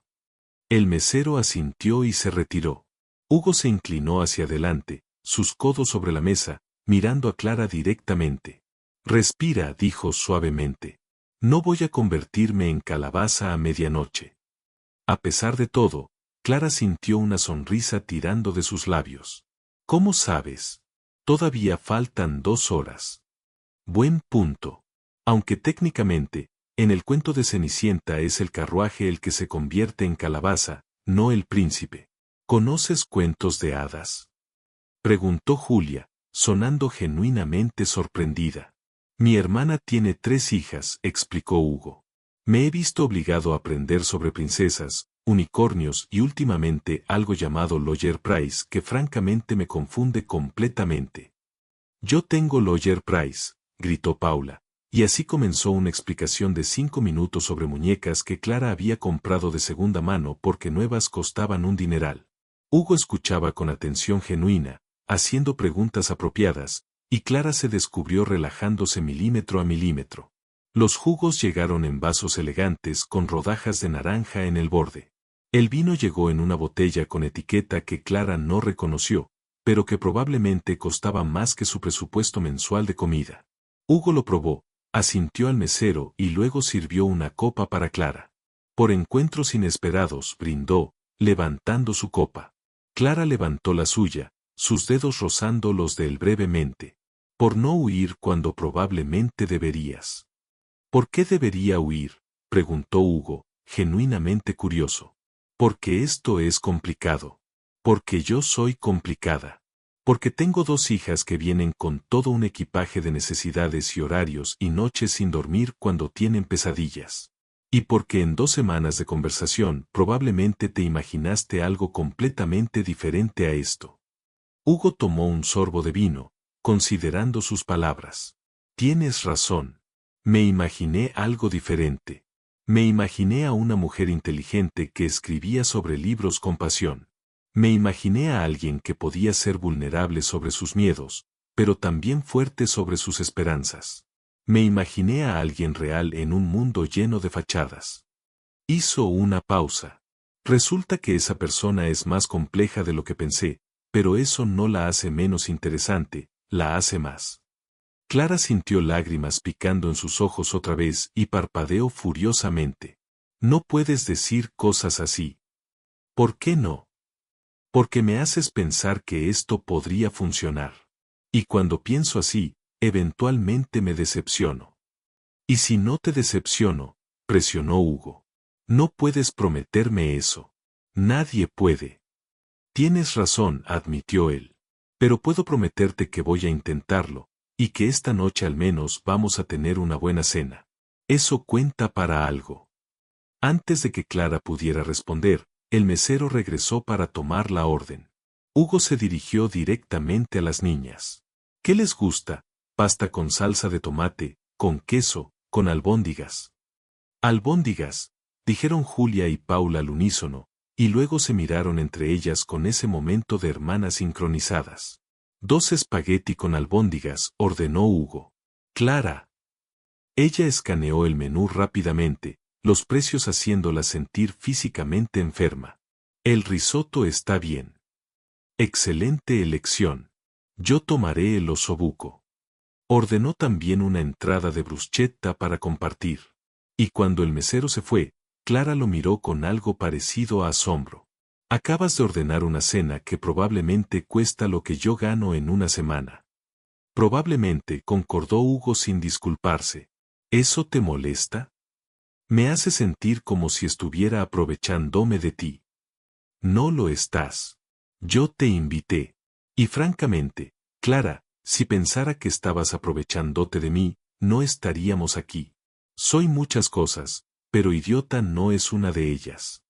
S1: El mesero asintió y se retiró. Hugo se inclinó hacia adelante, sus codos sobre la mesa, mirando a Clara directamente. Respira, dijo suavemente. No voy a convertirme en calabaza a medianoche. A pesar de todo, Clara sintió una sonrisa tirando de sus labios. ¿Cómo sabes? Todavía faltan 2 horas. Buen punto. Aunque técnicamente, en el cuento de Cenicienta es el carruaje el que se convierte en calabaza, no el príncipe. ¿Conoces cuentos de hadas? Preguntó Julia, sonando genuinamente sorprendida. Mi hermana tiene 3 hijas, explicó Hugo. Me he visto obligado a aprender sobre princesas, unicornios y últimamente algo llamado Lawyer Price que francamente me confunde completamente. Yo tengo Lawyer Price, gritó Paula, y así comenzó una explicación de 5 minutos sobre muñecas que Clara había comprado de segunda mano porque nuevas costaban un dineral. Hugo escuchaba con atención genuina, haciendo preguntas apropiadas, y Clara se descubrió relajándose milímetro a milímetro. Los jugos llegaron en vasos elegantes con rodajas de naranja en el borde. El vino llegó en una botella con etiqueta que Clara no reconoció, pero que probablemente costaba más que su presupuesto mensual de comida. Hugo lo probó, asintió al mesero y luego sirvió una copa para Clara. Por encuentros inesperados, brindó, levantando su copa. Clara levantó la suya, sus dedos rozando los de él brevemente. Por no huir cuando probablemente deberías. ¿Por qué debería huir? Preguntó Hugo, genuinamente curioso. Porque esto es complicado. Porque yo soy complicada. Porque tengo 2 hijas que vienen con todo un equipaje de necesidades y horarios y noches sin dormir cuando tienen pesadillas. Y porque en 2 semanas de conversación probablemente te imaginaste algo completamente diferente a esto. Hugo tomó un sorbo de vino, considerando sus palabras. Tienes razón. Me imaginé algo diferente. Me imaginé a una mujer inteligente que escribía sobre libros con pasión. Me imaginé a alguien que podía ser vulnerable sobre sus miedos, pero también fuerte sobre sus esperanzas. Me imaginé a alguien real en un mundo lleno de fachadas. Hizo una pausa. Resulta que esa persona es más compleja de lo que pensé, pero eso no la hace menos interesante, la hace más. Clara sintió lágrimas picando en sus ojos otra vez y parpadeó furiosamente. No puedes decir cosas así. ¿Por qué no? Porque me haces pensar que esto podría funcionar. Y cuando pienso así, eventualmente me decepciono. ¿Y si no te decepciono? Presionó Hugo. No puedes prometerme eso. Nadie puede. Tienes razón, admitió él. Pero puedo prometerte que voy a intentarlo, y que esta noche al menos vamos a tener una buena cena. Eso cuenta para algo. Antes de que Clara pudiera responder, el mesero regresó para tomar la orden. Hugo se dirigió directamente a las niñas. ¿Qué les gusta? Pasta con salsa de tomate, con queso, con albóndigas. Albóndigas, dijeron Julia y Paula al unísono, y luego se miraron entre ellas con ese momento de hermanas sincronizadas. 2 espagueti con albóndigas, ordenó Hugo. Clara. Ella escaneó el menú rápidamente, los precios haciéndola sentir físicamente enferma. El risotto está bien. Excelente elección. Yo tomaré el osobuco. Ordenó también una entrada de bruschetta para compartir. Y cuando el mesero se fue, Clara lo miró con algo parecido a asombro. Acabas de ordenar una cena que probablemente cuesta lo que yo gano en una semana. Probablemente, concordó Hugo sin disculparse. ¿Eso te molesta? Me hace sentir como si estuviera aprovechándome de ti. No lo estás. Yo te invité. Y francamente, Clara, si pensara que estabas aprovechándote de mí, no estaríamos aquí. Soy muchas cosas, pero idiota no es una de ellas.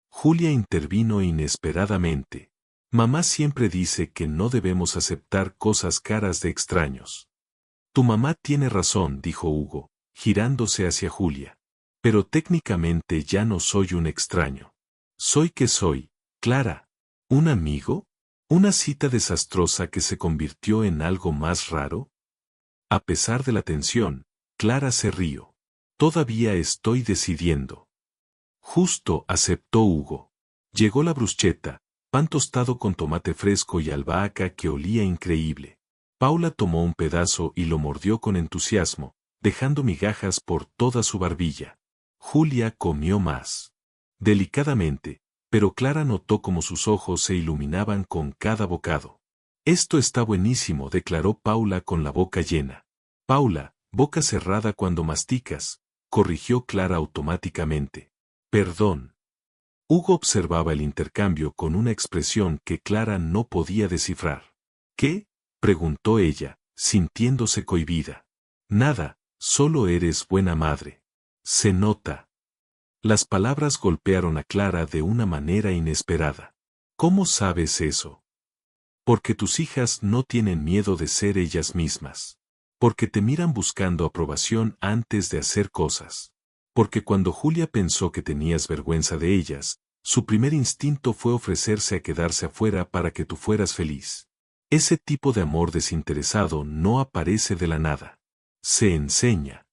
S1: Julia intervino inesperadamente. Mamá siempre dice que no debemos aceptar cosas caras de extraños. Tu mamá tiene razón, dijo Hugo, girándose hacia Julia. Pero técnicamente ya no soy un extraño. ¿Soy qué soy, Clara? ¿Un amigo? ¿Una cita desastrosa que se convirtió en algo más raro? A pesar de la tensión, Clara se rió. Todavía estoy decidiendo. Justo, aceptó Hugo. Llegó la bruschetta, pan tostado con tomate fresco y albahaca que olía increíble. Paula tomó un pedazo y lo mordió con entusiasmo, dejando migajas por toda su barbilla. Julia comió más. Delicadamente, pero Clara notó cómo sus ojos se iluminaban con cada bocado. Esto está buenísimo, declaró Paula con la boca llena. Paula, boca cerrada cuando masticas, corrigió Clara automáticamente. Perdón. Hugo observaba el intercambio con una expresión que Clara no podía descifrar. ¿Qué? Preguntó ella, sintiéndose cohibida. Nada, solo eres buena madre. Se nota. Las palabras golpearon a Clara de una manera inesperada. ¿Cómo sabes eso? Porque tus hijas no tienen miedo de ser ellas mismas. Porque te miran buscando aprobación antes de hacer cosas. Porque cuando Julia pensó que tenías vergüenza de ellas, su primer instinto fue ofrecerse a quedarse afuera para que tú fueras feliz. Ese tipo de amor desinteresado no aparece de la nada. Se enseña.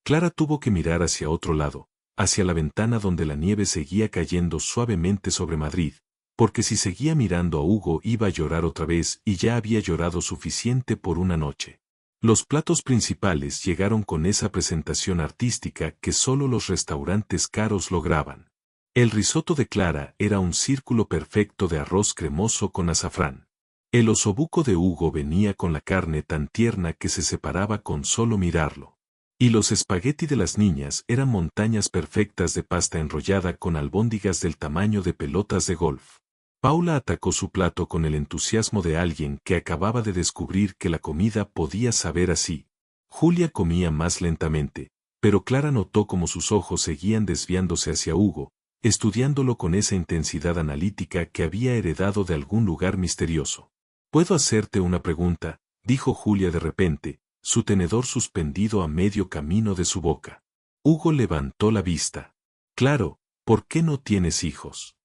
S1: Clara tuvo que mirar hacia otro lado, hacia la ventana donde la nieve seguía cayendo suavemente sobre Madrid, porque si seguía mirando a Hugo iba a llorar otra vez y ya había llorado suficiente por una noche. Los platos principales llegaron con esa presentación artística que solo los restaurantes caros lograban. El risotto de Clara era un círculo perfecto de arroz cremoso con azafrán. El osobuco de Hugo venía con la carne tan tierna que se separaba con solo mirarlo. Y los espagueti de las niñas eran montañas perfectas de pasta enrollada con albóndigas del tamaño de pelotas de golf. Paula atacó su plato con el entusiasmo de alguien que acababa de descubrir que la comida podía saber así. Julia comía más lentamente, pero Clara notó cómo sus ojos seguían desviándose hacia Hugo, estudiándolo con esa intensidad analítica que había heredado de algún lugar misterioso. ¿Puedo hacerte una pregunta?, dijo Julia de repente, su tenedor suspendido a medio camino de su boca. Hugo levantó la vista. Claro, ¿por qué no tienes hijos?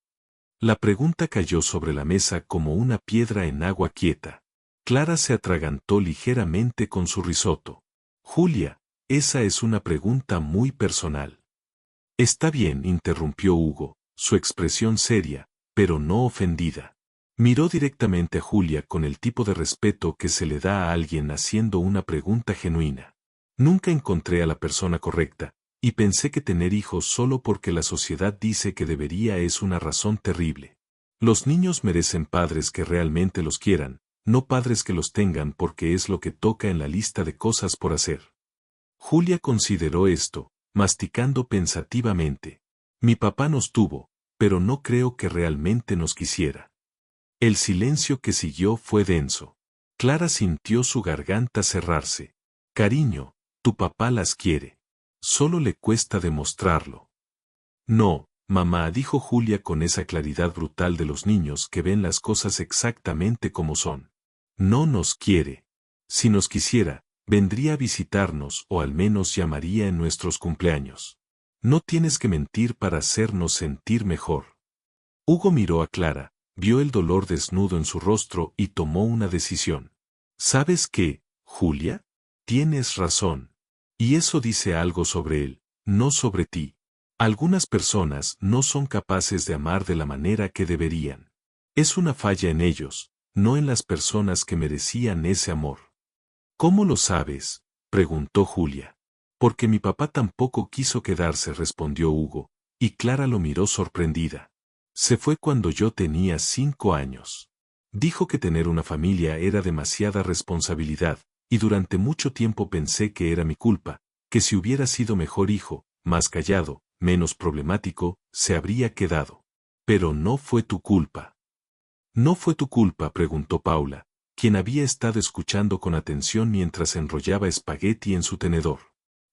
S1: La pregunta cayó sobre la mesa como una piedra en agua quieta. Clara se atragantó ligeramente con su risotto. Julia, esa es una pregunta muy personal. Está bien, interrumpió Hugo, su expresión seria, pero no ofendida. Miró directamente a Julia con el tipo de respeto que se le da a alguien haciendo una pregunta genuina. Nunca encontré a la persona correcta, y pensé que tener hijos solo porque la sociedad dice que debería es una razón terrible. Los niños merecen padres que realmente los quieran, no padres que los tengan porque es lo que toca en la lista de cosas por hacer. Julia consideró esto, masticando pensativamente. Mi papá nos tuvo, pero no creo que realmente nos quisiera. El silencio que siguió fue denso. Clara sintió su garganta cerrarse. Cariño, tu papá las quiere. Solo le cuesta demostrarlo. No, mamá, dijo Julia con esa claridad brutal de los niños que ven las cosas exactamente como son. No nos quiere. Si nos quisiera, vendría a visitarnos o al menos llamaría en nuestros cumpleaños. No tienes que mentir para hacernos sentir mejor. Hugo miró a Clara, vio el dolor desnudo en su rostro y tomó una decisión. ¿Sabes qué, Julia? Tienes razón. Y eso dice algo sobre él, no sobre ti. Algunas personas no son capaces de amar de la manera que deberían. Es una falla en ellos, no en las personas que merecían ese amor. ¿Cómo lo sabes?, preguntó Julia. Porque mi papá tampoco quiso quedarse, respondió Hugo, y Clara lo miró sorprendida. Se fue cuando yo tenía 5 años. Dijo que tener una familia era demasiada responsabilidad, y durante mucho tiempo pensé que era mi culpa, que si hubiera sido mejor hijo, más callado, menos problemático, se habría quedado. Pero no fue tu culpa. ¿No fue tu culpa?, preguntó Paula, quien había estado escuchando con atención mientras enrollaba espagueti en su tenedor.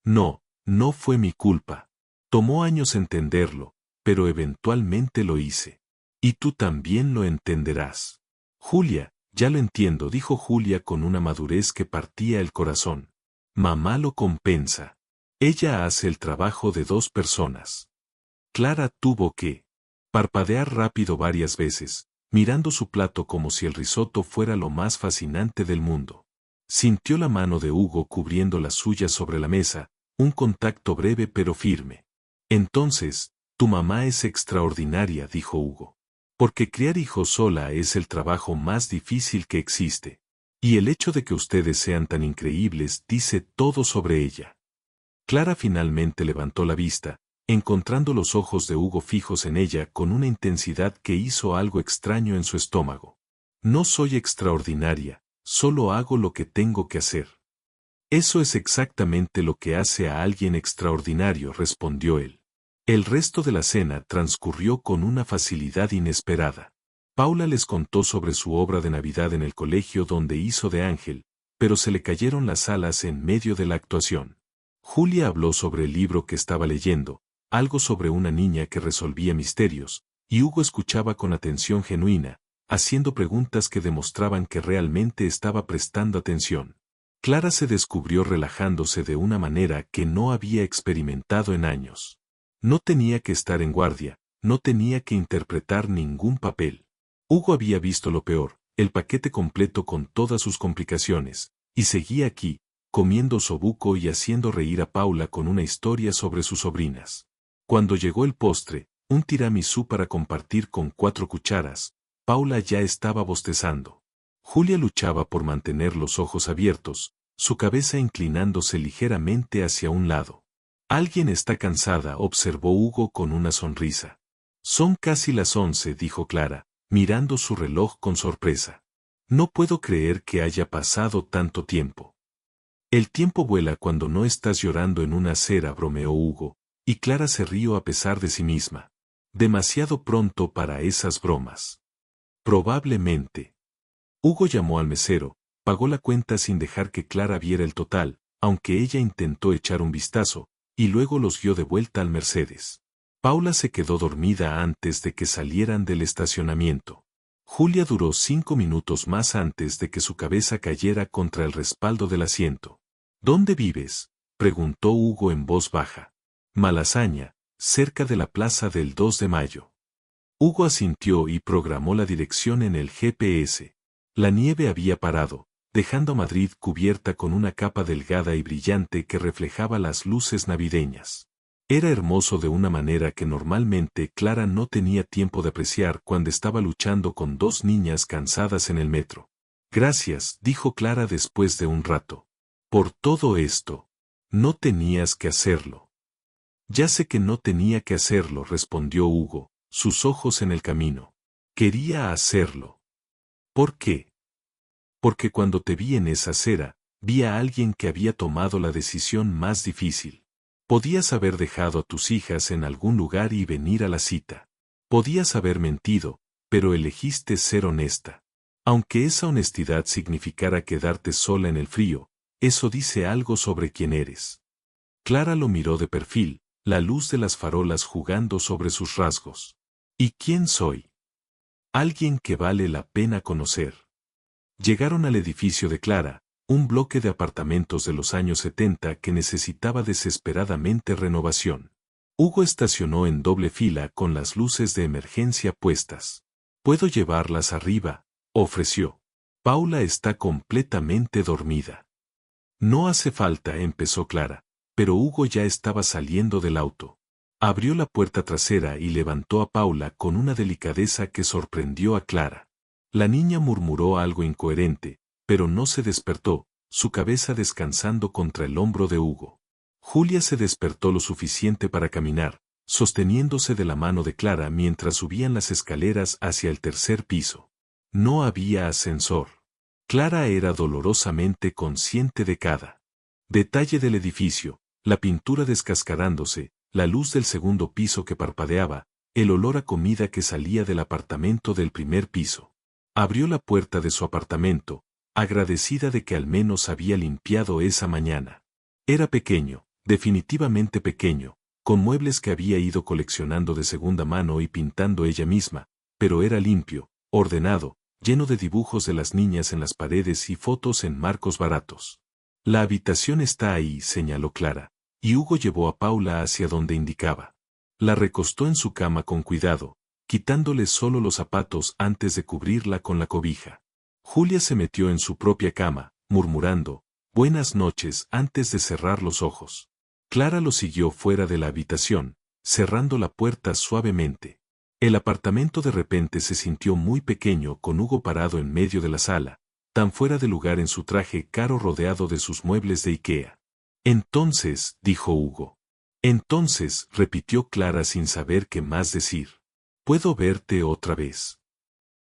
S1: No, no fue mi culpa. Tomó años entenderlo, pero eventualmente lo hice. Y tú también lo entenderás. Julia, ya lo entiendo, dijo Julia con una madurez que partía el corazón. Mamá lo compensa. Ella hace el trabajo de dos personas. Clara tuvo que parpadear rápido varias veces, mirando su plato como si el risotto fuera lo más fascinante del mundo. Sintió la mano de Hugo cubriendo la suya sobre la mesa, un contacto breve pero firme. Entonces, tu mamá es extraordinaria, dijo Hugo. Porque criar hijos sola es el trabajo más difícil que existe. Y el hecho de que ustedes sean tan increíbles dice todo sobre ella. Clara finalmente levantó la vista, encontrando los ojos de Hugo fijos en ella con una intensidad que hizo algo extraño en su estómago. No soy extraordinaria, solo hago lo que tengo que hacer. Eso es exactamente lo que hace a alguien extraordinario, respondió él. El resto de la cena transcurrió con una facilidad inesperada. Paula les contó sobre su obra de Navidad en el colegio donde hizo de ángel, pero se le cayeron las alas en medio de la actuación. Julia habló sobre el libro que estaba leyendo, algo sobre una niña que resolvía misterios, y Hugo escuchaba con atención genuina, haciendo preguntas que demostraban que realmente estaba prestando atención. Clara se descubrió relajándose de una manera que no había experimentado en años. No tenía que estar en guardia, no tenía que interpretar ningún papel. Hugo había visto lo peor, el paquete completo con todas sus complicaciones, y seguía aquí, comiendo osobuco y haciendo reír a Paula con una historia sobre sus sobrinas. Cuando llegó el postre, un tiramisú para compartir con 4 cucharas, Paula ya estaba bostezando. Julia luchaba por mantener los ojos abiertos, su cabeza inclinándose ligeramente hacia un lado. Alguien está cansada, observó Hugo con una sonrisa. Son casi las 11, dijo Clara, mirando su reloj con sorpresa. No puedo creer que haya pasado tanto tiempo. El tiempo vuela cuando no estás llorando en una acera, bromeó Hugo, y Clara se rió a pesar de sí misma. Demasiado pronto para esas bromas. Probablemente. Hugo llamó al mesero, pagó la cuenta sin dejar que Clara viera el total, aunque ella intentó echar un vistazo, y luego los guió de vuelta al Mercedes. Paula se quedó dormida antes de que salieran del estacionamiento. Julia duró 5 minutos más antes de que su cabeza cayera contra el respaldo del asiento. ¿Dónde vives?, preguntó Hugo en voz baja. Malasaña, cerca de la plaza del 2 de Mayo. Hugo asintió y programó la dirección en el GPS. La nieve había parado, dejando a Madrid cubierta con una capa delgada y brillante que reflejaba las luces navideñas. Era hermoso de una manera que normalmente Clara no tenía tiempo de apreciar cuando estaba luchando con 2 niñas cansadas en el metro. Gracias, dijo Clara después de un rato. Por todo esto. No tenías que hacerlo. Ya sé que no tenía que hacerlo, respondió Hugo, sus ojos en el camino. Quería hacerlo. ¿Por qué? Porque cuando te vi en esa acera, vi a alguien que había tomado la decisión más difícil. Podías haber dejado a tus hijas en algún lugar y venir a la cita. Podías haber mentido, pero elegiste ser honesta. Aunque esa honestidad significara quedarte sola en el frío, eso dice algo sobre quién eres. Clara lo miró de perfil, la luz de las farolas jugando sobre sus rasgos. ¿Y quién soy? Alguien que vale la pena conocer. Llegaron al edificio de Clara, un bloque de apartamentos de los años 70 que necesitaba desesperadamente renovación. Hugo estacionó en doble fila con las luces de emergencia puestas. ¿Puedo llevarlas arriba?, ofreció. Paula está completamente dormida. No hace falta, empezó Clara, pero Hugo ya estaba saliendo del auto. Abrió la puerta trasera y levantó a Paula con una delicadeza que sorprendió a Clara. La niña murmuró algo incoherente, pero no se despertó, su cabeza descansando contra el hombro de Hugo. Julia se despertó lo suficiente para caminar, sosteniéndose de la mano de Clara mientras subían las escaleras hacia el 3er piso. No había ascensor. Clara era dolorosamente consciente de cada detalle del edificio, la pintura descascarándose, la luz del 2º piso que parpadeaba, el olor a comida que salía del apartamento del 1er piso. Abrió la puerta de su apartamento, agradecida de que al menos había limpiado esa mañana. Era pequeño, definitivamente pequeño, con muebles que había ido coleccionando de segunda mano y pintando ella misma, pero era limpio, ordenado, lleno de dibujos de las niñas en las paredes y fotos en marcos baratos. La habitación está ahí, señaló Clara, y Hugo llevó a Paula hacia donde indicaba. La recostó en su cama con cuidado, quitándole solo los zapatos antes de cubrirla con la cobija. Julia se metió en su propia cama, murmurando, «Buenas noches», antes de cerrar los ojos. Clara lo siguió fuera de la habitación, cerrando la puerta suavemente. El apartamento de repente se sintió muy pequeño con Hugo parado en medio de la sala, tan fuera de lugar en su traje caro rodeado de sus muebles de Ikea. «Entonces», dijo Hugo. «Entonces», repitió Clara sin saber qué más decir. «¿Puedo verte otra vez?».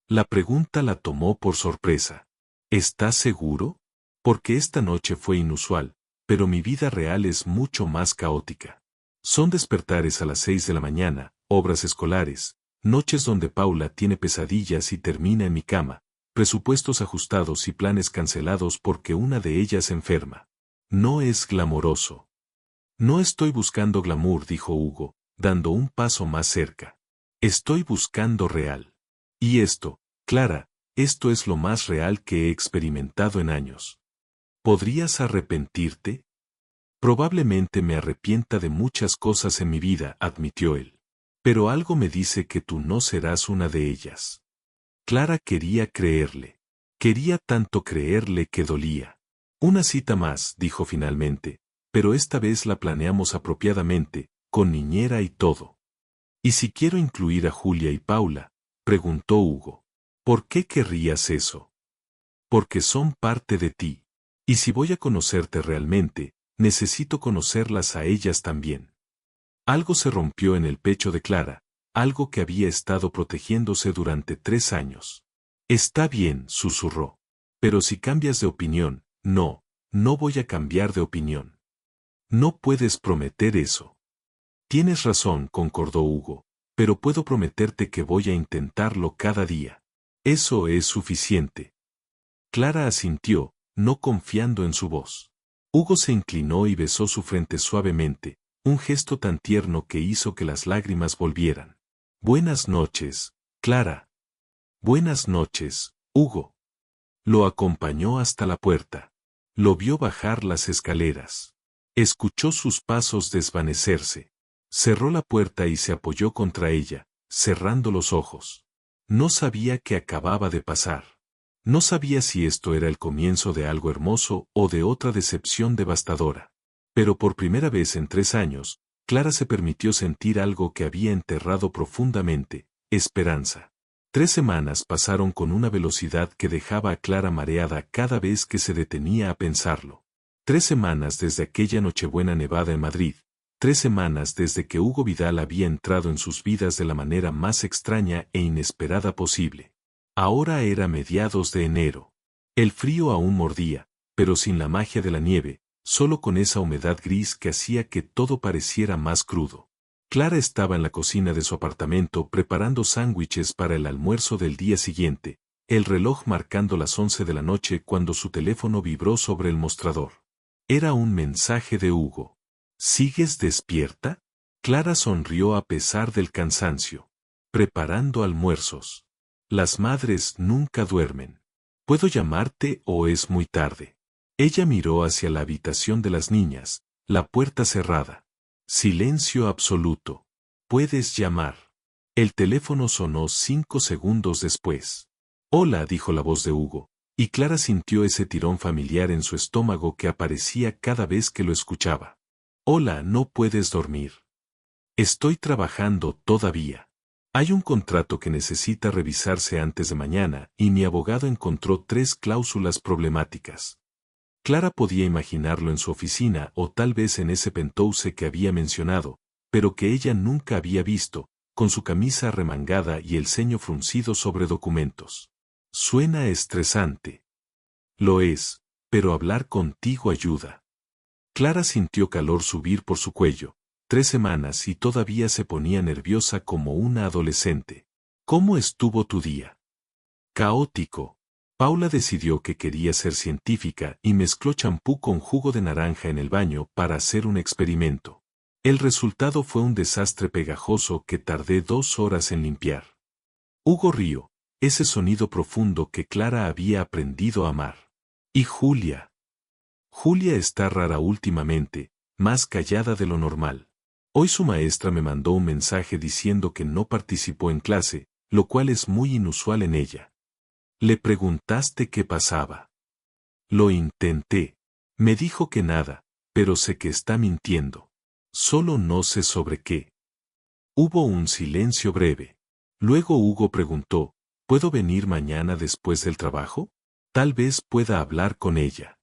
S1: La pregunta la tomó por sorpresa. «¿Estás seguro? Porque esta noche fue inusual, pero mi vida real es mucho más caótica. Son despertares a las 6 de la mañana, obras escolares, noches donde Paula tiene pesadillas y termina en mi cama, presupuestos ajustados y planes cancelados porque una de ellas enferma. No es glamoroso». «No estoy buscando glamour», dijo Hugo, dando un paso más cerca. «Estoy buscando real. Y esto, Clara, esto es lo más real que he experimentado en años». «¿Podrías arrepentirte?». «Probablemente me arrepienta de muchas cosas en mi vida», admitió él. «Pero algo me dice que tú no serás una de ellas». Clara quería creerle. Quería tanto creerle que dolía. «Una cita más», dijo finalmente, «pero esta vez la planeamos apropiadamente, con niñera y todo». «¿Y si quiero incluir a Julia y Paula?», preguntó Hugo. «¿Por qué querrías eso?». «Porque son parte de ti. Y si voy a conocerte realmente, necesito conocerlas a ellas también». Algo se rompió en el pecho de Clara, algo que había estado protegiéndose durante 3 años. «Está bien», susurró. «Pero si cambias de opinión». «No, no voy a cambiar de opinión». «No puedes prometer eso». «Tienes razón», concordó Hugo, «pero puedo prometerte que voy a intentarlo cada día». «Eso es suficiente». Clara asintió, no confiando en su voz. Hugo se inclinó y besó su frente suavemente, un gesto tan tierno que hizo que las lágrimas volvieran. «Buenas noches, Clara». «Buenas noches, Hugo». Lo acompañó hasta la puerta. Lo vio bajar las escaleras. Escuchó sus pasos desvanecerse. Cerró la puerta y se apoyó contra ella, cerrando los ojos. No sabía qué acababa de pasar. No sabía si esto era el comienzo de algo hermoso o de otra decepción devastadora. Pero por primera vez en 3 años, Clara se permitió sentir algo que había enterrado profundamente: esperanza. 3 semanas pasaron con una velocidad que dejaba a Clara mareada cada vez que se detenía a pensarlo. 3 semanas desde aquella Nochebuena nevada en Madrid. 3 semanas desde que Hugo Vidal había entrado en sus vidas de la manera más extraña e inesperada posible. Ahora era mediados de enero. El frío aún mordía, pero sin la magia de la nieve, solo con esa humedad gris que hacía que todo pareciera más crudo. Clara estaba en la cocina de su apartamento preparando sándwiches para el almuerzo del día siguiente, el reloj marcando las 11 de la noche cuando su teléfono vibró sobre el mostrador. Era un mensaje de Hugo. «¿Sigues despierta?». Clara sonrió a pesar del cansancio. «Preparando almuerzos. Las madres nunca duermen. ¿Puedo llamarte o es muy tarde?». Ella miró hacia la habitación de las niñas, la puerta cerrada. Silencio absoluto. «Puedes llamar». El teléfono sonó 5 segundos después. «Hola», dijo la voz de Hugo, y Clara sintió ese tirón familiar en su estómago que aparecía cada vez que lo escuchaba. «Hola, ¿no puedes dormir?». «Estoy trabajando todavía. Hay un contrato que necesita revisarse antes de mañana y mi abogado encontró 3 cláusulas problemáticas». Clara podía imaginarlo en su oficina o tal vez en ese penthouse que había mencionado, pero que ella nunca había visto, con su camisa remangada y el ceño fruncido sobre documentos. «Suena estresante». «Lo es, pero hablar contigo ayuda». Clara sintió calor subir por su cuello. 3 semanas y todavía se ponía nerviosa como una adolescente. «¿Cómo estuvo tu día?». «Caótico». Paula decidió que quería ser científica y mezcló champú con jugo de naranja en el baño para hacer un experimento. El resultado fue un desastre pegajoso que tardé 2 horas en limpiar. Hugo rió, ese sonido profundo que Clara había aprendido a amar. ¿Y Julia? Julia está rara últimamente, más callada de lo normal. Hoy su maestra me mandó un mensaje diciendo que no participó en clase, lo cual es muy inusual en ella. ¿Le preguntaste qué pasaba? Lo intenté. Me dijo que nada, pero sé que está mintiendo. Solo no sé sobre qué. Hubo un silencio breve. Luego Hugo preguntó, ¿puedo venir mañana después del trabajo? Tal vez pueda hablar con ella.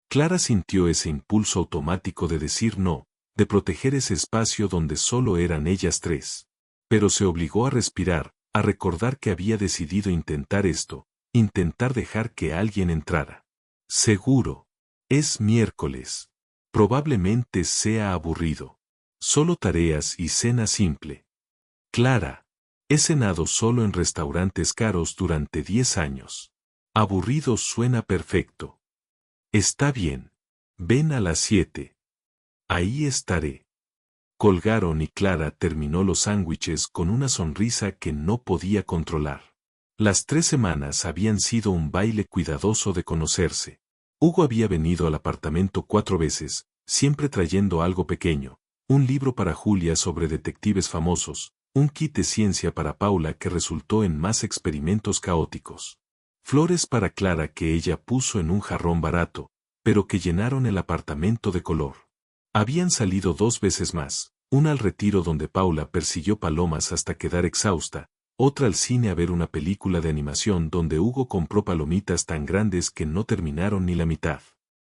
S1: Clara sintió ese impulso automático de decir no, de proteger ese espacio donde solo eran ellas tres. Pero se obligó a respirar, a recordar que había decidido intentar esto, intentar dejar que alguien entrara. Seguro. Es miércoles. Probablemente sea aburrido. Solo tareas y cena simple. Clara. He cenado solo en restaurantes caros durante 10 años. Aburrido suena perfecto. Está bien. Ven a las 7. Ahí estaré. Colgaron y Clara terminó los sándwiches con una sonrisa que no podía controlar. Las 3 semanas habían sido un baile cuidadoso de conocerse. Hugo había venido al apartamento 4 veces, siempre trayendo algo pequeño, un libro para Julia sobre detectives famosos, un kit de ciencia para Paula que resultó en más experimentos caóticos. Flores para Clara que ella puso en un jarrón barato, pero que llenaron el apartamento de color. Habían salido 2 veces más, una al retiro donde Paula persiguió palomas hasta quedar exhausta, otra al cine a ver una película de animación donde Hugo compró palomitas tan grandes que no terminaron ni la mitad.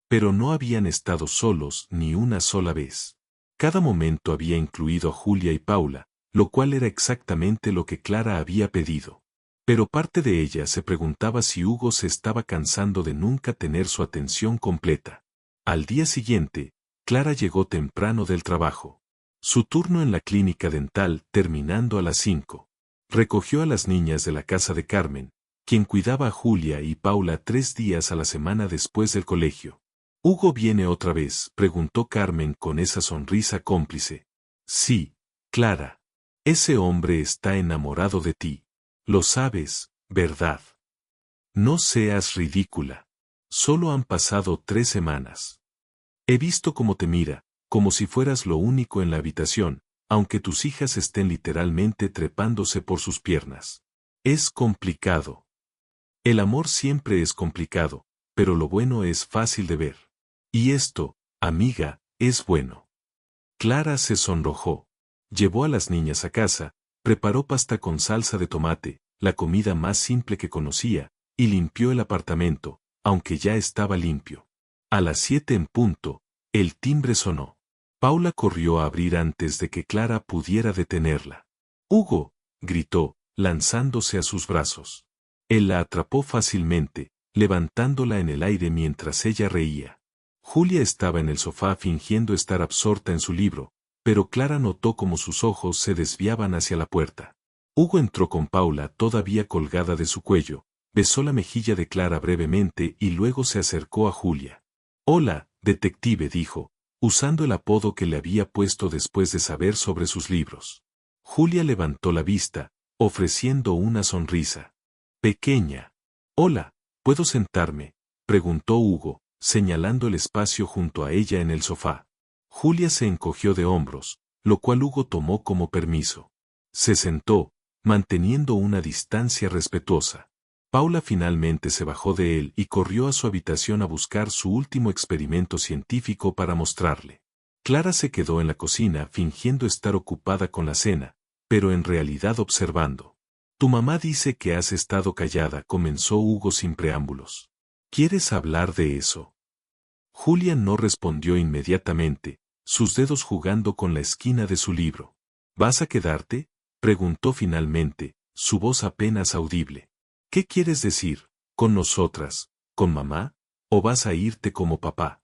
S1: Pero no habían estado solos ni una sola vez. Cada momento había incluido a Julia y Paula, lo cual era exactamente lo que Clara había pedido. Pero parte de ella se preguntaba si Hugo se estaba cansando de nunca tener su atención completa. Al día siguiente, Clara llegó temprano del trabajo. Su turno en la clínica dental terminando a las 5. Recogió a las niñas de la casa de Carmen, quien cuidaba a Julia y Paula 3 días a la semana después del colegio. ¿Hugo viene otra vez?, preguntó Carmen con esa sonrisa cómplice. Sí, Clara. Ese hombre está enamorado de ti. Lo sabes, ¿verdad? No seas ridícula. Solo han pasado 3 semanas. He visto cómo te mira, como si fueras lo único en la habitación, aunque tus hijas estén literalmente trepándose por sus piernas. Es complicado. El amor siempre es complicado, pero lo bueno es fácil de ver. Y esto, amiga, es bueno. Clara se sonrojó. Llevó a las niñas a casa, preparó pasta con salsa de tomate, la comida más simple que conocía, y limpió el apartamento, aunque ya estaba limpio. A las 7 en punto, el timbre sonó. Paula corrió a abrir antes de que Clara pudiera detenerla. ¡Hugo!, gritó, lanzándose a sus brazos. Él la atrapó fácilmente, levantándola en el aire mientras ella reía. Julia estaba en el sofá fingiendo estar absorta en su libro, pero Clara notó cómo sus ojos se desviaban hacia la puerta. Hugo entró con Paula todavía colgada de su cuello, besó la mejilla de Clara brevemente y luego se acercó a Julia. «Hola, detective», dijo, usando el apodo que le había puesto después de saber sobre sus libros. Julia levantó la vista, ofreciendo una sonrisa. «Pequeña». «Hola, ¿puedo sentarme?», preguntó Hugo, señalando el espacio junto a ella en el sofá. Julia se encogió de hombros, lo cual Hugo tomó como permiso. Se sentó, manteniendo una distancia respetuosa. Paula finalmente se bajó de él y corrió a su habitación a buscar su último experimento científico para mostrarle. Clara se quedó en la cocina fingiendo estar ocupada con la cena, pero en realidad observando. «Tu mamá dice que has estado callada», comenzó Hugo sin preámbulos. «¿Quieres hablar de eso?». Julia no respondió inmediatamente, sus dedos jugando con la esquina de su libro. «¿Vas a quedarte?», preguntó finalmente, su voz apenas audible. «¿Qué quieres decir? ¿Con nosotras? ¿Con mamá? ¿O vas a irte como papá?».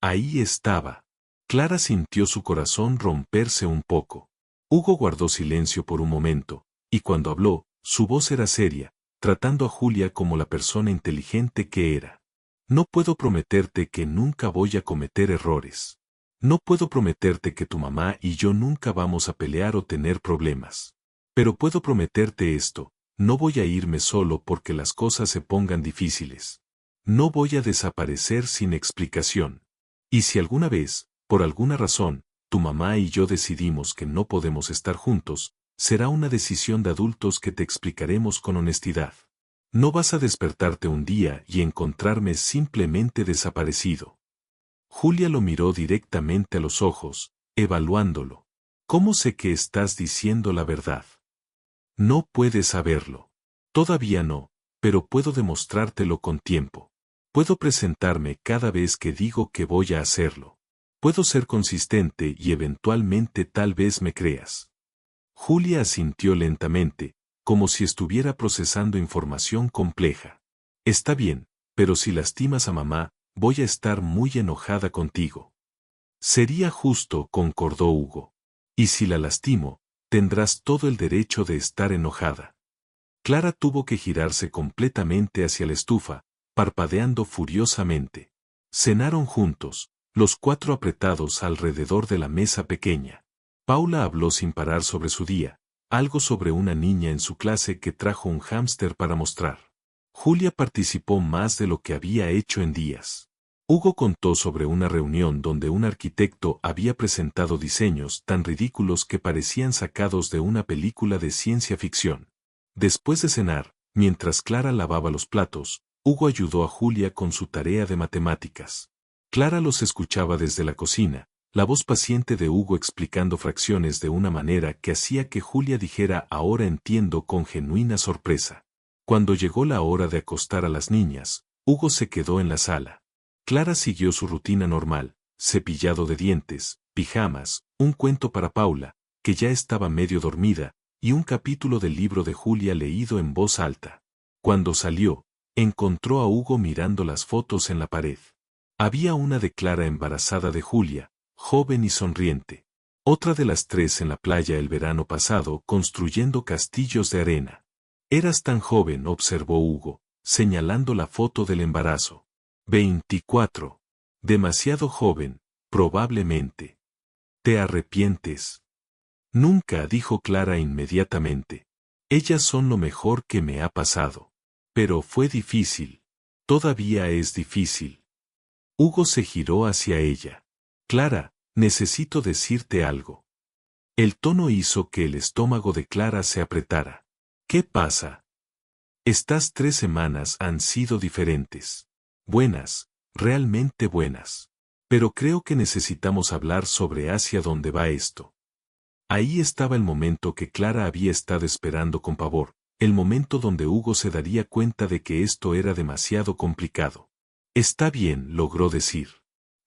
S1: Ahí estaba. Clara sintió su corazón romperse un poco. Hugo guardó silencio por un momento, y cuando habló, su voz era seria, tratando a Julia como la persona inteligente que era. «No puedo prometerte que nunca voy a cometer errores. No puedo prometerte que tu mamá y yo nunca vamos a pelear o tener problemas. Pero puedo prometerte esto, no voy a irme solo porque las cosas se pongan difíciles. No voy a desaparecer sin explicación. Y si alguna vez, por alguna razón, tu mamá y yo decidimos que no podemos estar juntos, será una decisión de adultos que te explicaremos con honestidad. No vas a despertarte un día y encontrarme simplemente desaparecido. Julia lo miró directamente a los ojos, evaluándolo. ¿Cómo sé que estás diciendo la verdad? No puedes saberlo. Todavía no, pero puedo demostrártelo con tiempo. Puedo presentarme cada vez que digo que voy a hacerlo. Puedo ser consistente y eventualmente tal vez me creas. Julia asintió lentamente, como si estuviera procesando información compleja. Está bien, pero si lastimas a mamá, voy a estar muy enojada contigo. Sería justo, concordó Hugo. Y si la lastimo, tendrás todo el derecho de estar enojada. Clara tuvo que girarse completamente hacia la estufa, parpadeando furiosamente. Cenaron juntos, los cuatro apretados alrededor de la mesa pequeña. Paula habló sin parar sobre su día, algo sobre una niña en su clase que trajo un hámster para mostrar. Julia participó más de lo que había hecho en días. Hugo contó sobre una reunión donde un arquitecto había presentado diseños tan ridículos que parecían sacados de una película de ciencia ficción. Después de cenar, mientras Clara lavaba los platos, Hugo ayudó a Julia con su tarea de matemáticas. Clara los escuchaba desde la cocina, la voz paciente de Hugo explicando fracciones de una manera que hacía que Julia dijera ahora entiendo con genuina sorpresa. Cuando llegó la hora de acostar a las niñas, Hugo se quedó en la sala. Clara siguió su rutina normal, cepillado de dientes, pijamas, un cuento para Paula, que ya estaba medio dormida, y un capítulo del libro de Julia leído en voz alta. Cuando salió, encontró a Hugo mirando las fotos en la pared. Había una de Clara embarazada de Julia, joven y sonriente. Otra de las tres en la playa el verano pasado construyendo castillos de arena. Eras tan joven, observó Hugo, señalando la foto del embarazo. 24. Demasiado joven, probablemente. ¿Te arrepientes? Nunca, dijo Clara inmediatamente. Ellas son lo mejor que me ha pasado. Pero fue difícil. Todavía es difícil. Hugo se giró hacia ella. Clara, necesito decirte algo. El tono hizo que el estómago de Clara se apretara. ¿Qué pasa? Estas 3 semanas han sido diferentes. Buenas, realmente buenas. Pero creo que necesitamos hablar sobre hacia dónde va esto. Ahí estaba el momento que Clara había estado esperando con pavor, el momento donde Hugo se daría cuenta de que esto era demasiado complicado. Está bien, logró decir.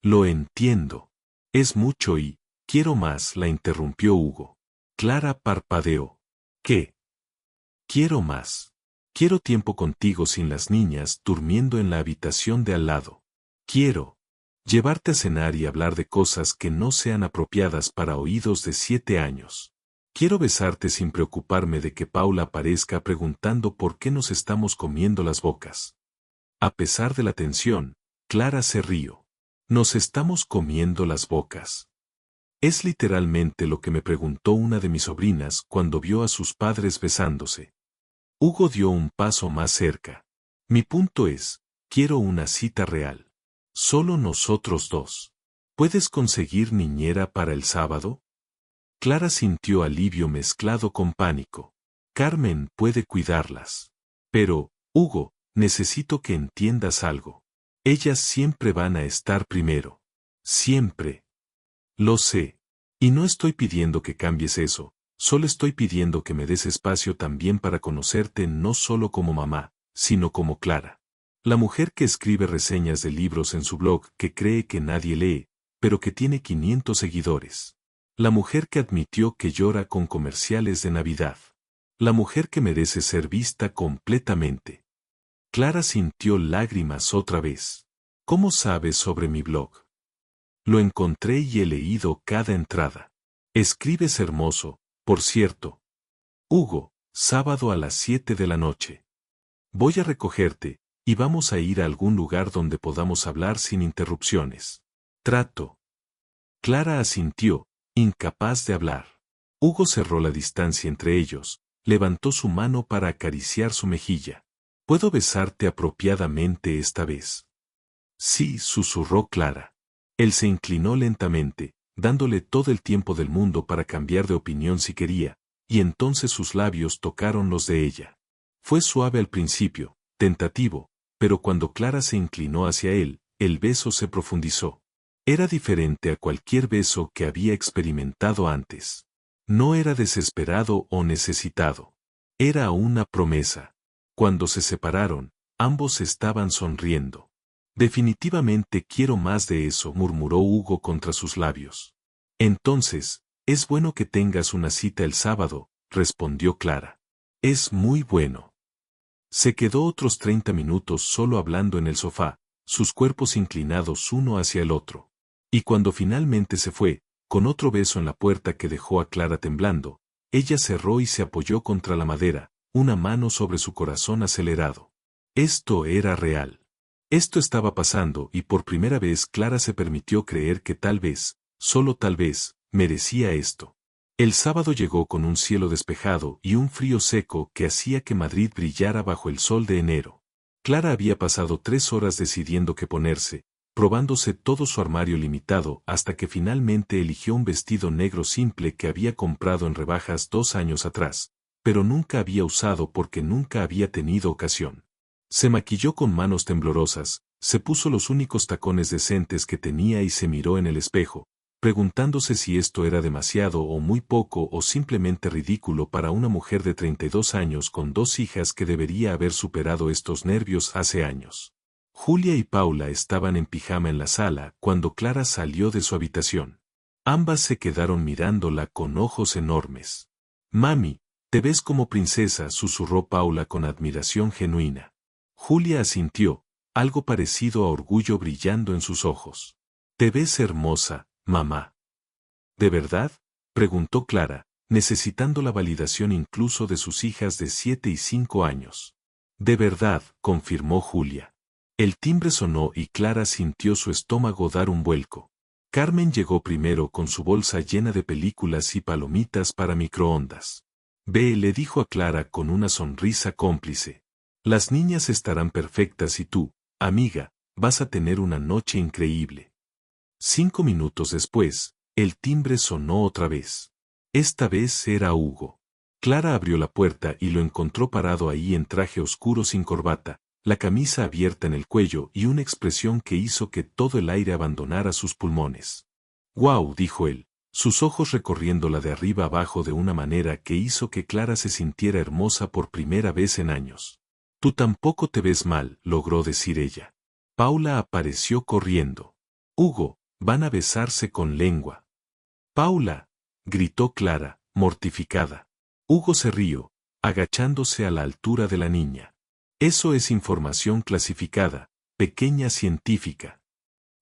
S1: Lo entiendo. Es mucho y, quiero más, la interrumpió Hugo. Clara parpadeó. ¿Qué? Quiero más. Quiero tiempo contigo sin las niñas durmiendo en la habitación de al lado. Quiero llevarte a cenar y hablar de cosas que no sean apropiadas para oídos de 7 años. Quiero besarte sin preocuparme de que Paula aparezca preguntando por qué nos estamos comiendo las bocas. A pesar de la tensión, Clara se rió. Nos estamos comiendo las bocas. Es literalmente lo que me preguntó una de mis sobrinas cuando vio a sus padres besándose. Hugo dio un paso más cerca. Mi punto es, quiero una cita real. Solo nosotros dos. ¿Puedes conseguir niñera para el sábado? Clara sintió alivio mezclado con pánico. Carmen puede cuidarlas. Pero, Hugo, necesito que entiendas algo. Ellas siempre van a estar primero. Siempre. Lo sé. Y no estoy pidiendo que cambies eso, solo estoy pidiendo que me des espacio también para conocerte no solo como mamá, sino como Clara. La mujer que escribe reseñas de libros en su blog que cree que nadie lee, pero que tiene 500 seguidores. La mujer que admitió que llora con comerciales de Navidad. La mujer que merece ser vista completamente. Clara sintió lágrimas otra vez. ¿Cómo sabes sobre mi blog? Lo encontré y he leído cada entrada. Escribes hermoso, por cierto. Hugo, sábado a las 7 de la noche. Voy a recogerte, y vamos a ir a algún lugar donde podamos hablar sin interrupciones. Trato. Clara asintió, incapaz de hablar. Hugo cerró la distancia entre ellos, levantó su mano para acariciar su mejilla. ¿Puedo besarte apropiadamente esta vez? Sí, susurró Clara. Él se inclinó lentamente, dándole todo el tiempo del mundo para cambiar de opinión si quería, y entonces sus labios tocaron los de ella. Fue suave al principio, tentativo, pero cuando Clara se inclinó hacia él, el beso se profundizó. Era diferente a cualquier beso que había experimentado antes. No era desesperado o necesitado. Era una promesa. Cuando se separaron, ambos estaban sonriendo. Definitivamente quiero más de eso, murmuró Hugo contra sus labios. Entonces, es bueno que tengas una cita el sábado, respondió Clara. Es muy bueno. Se quedó otros 30 minutos solo hablando en el sofá, sus cuerpos inclinados uno hacia el otro. Y cuando finalmente se fue, con otro beso en la puerta que dejó a Clara temblando, ella cerró y se apoyó contra la madera, una mano sobre su corazón acelerado. Esto era real. Esto estaba pasando y por primera vez Clara se permitió creer que tal vez, solo tal vez, merecía esto. El sábado llegó con un cielo despejado y un frío seco que hacía que Madrid brillara bajo el sol de enero. Clara había pasado 3 horas decidiendo qué ponerse, probándose todo su armario limitado hasta que finalmente eligió un vestido negro simple que había comprado en rebajas 2 años atrás, pero nunca había usado porque nunca había tenido ocasión. Se maquilló con manos temblorosas, se puso los únicos tacones decentes que tenía y se miró en el espejo, preguntándose si esto era demasiado o muy poco o simplemente ridículo para una mujer de 32 años con 2 hijas que debería haber superado estos nervios hace años. Julia y Paula estaban en pijama en la sala cuando Clara salió de su habitación. Ambas se quedaron mirándola con ojos enormes. «Mami, te ves como princesa», susurró Paula con admiración genuina. Julia asintió, algo parecido a orgullo brillando en sus ojos. «Te ves hermosa, mamá». «¿De verdad?», preguntó Clara, necesitando la validación incluso de sus hijas de 7 y 5 años. «De verdad», confirmó Julia. El timbre sonó y Clara sintió su estómago dar un vuelco. Carmen llegó primero con su bolsa llena de películas y palomitas para microondas. «Ve», le dijo a Clara con una sonrisa cómplice. «Las niñas estarán perfectas y tú, amiga, vas a tener una noche increíble». 5 minutos después, el timbre sonó otra vez. Esta vez era Hugo. Clara abrió la puerta y lo encontró parado ahí en traje oscuro sin corbata, la camisa abierta en el cuello y una expresión que hizo que todo el aire abandonara sus pulmones. «¡Guau!», dijo él, sus ojos recorriéndola de arriba abajo de una manera que hizo que Clara se sintiera hermosa por primera vez en años. «Tú tampoco te ves mal», logró decir ella. Paula apareció corriendo. «Hugo, van a besarse con lengua». «Paula», gritó Clara, mortificada. Hugo se rió, agachándose a la altura de la niña. «Eso es información clasificada, pequeña científica».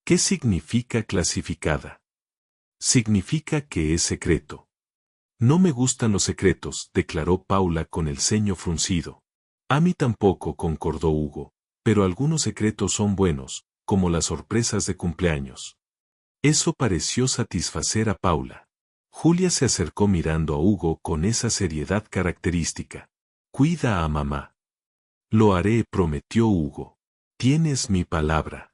S1: «¿Qué significa clasificada?». «Significa que es secreto». «No me gustan los secretos», declaró Paula con el ceño fruncido. «A mí tampoco», concordó Hugo, «pero algunos secretos son buenos, como las sorpresas de cumpleaños». Eso pareció satisfacer a Paula. Julia se acercó mirando a Hugo con esa seriedad característica. «Cuida a mamá». «Lo haré», prometió Hugo. «Tienes mi palabra».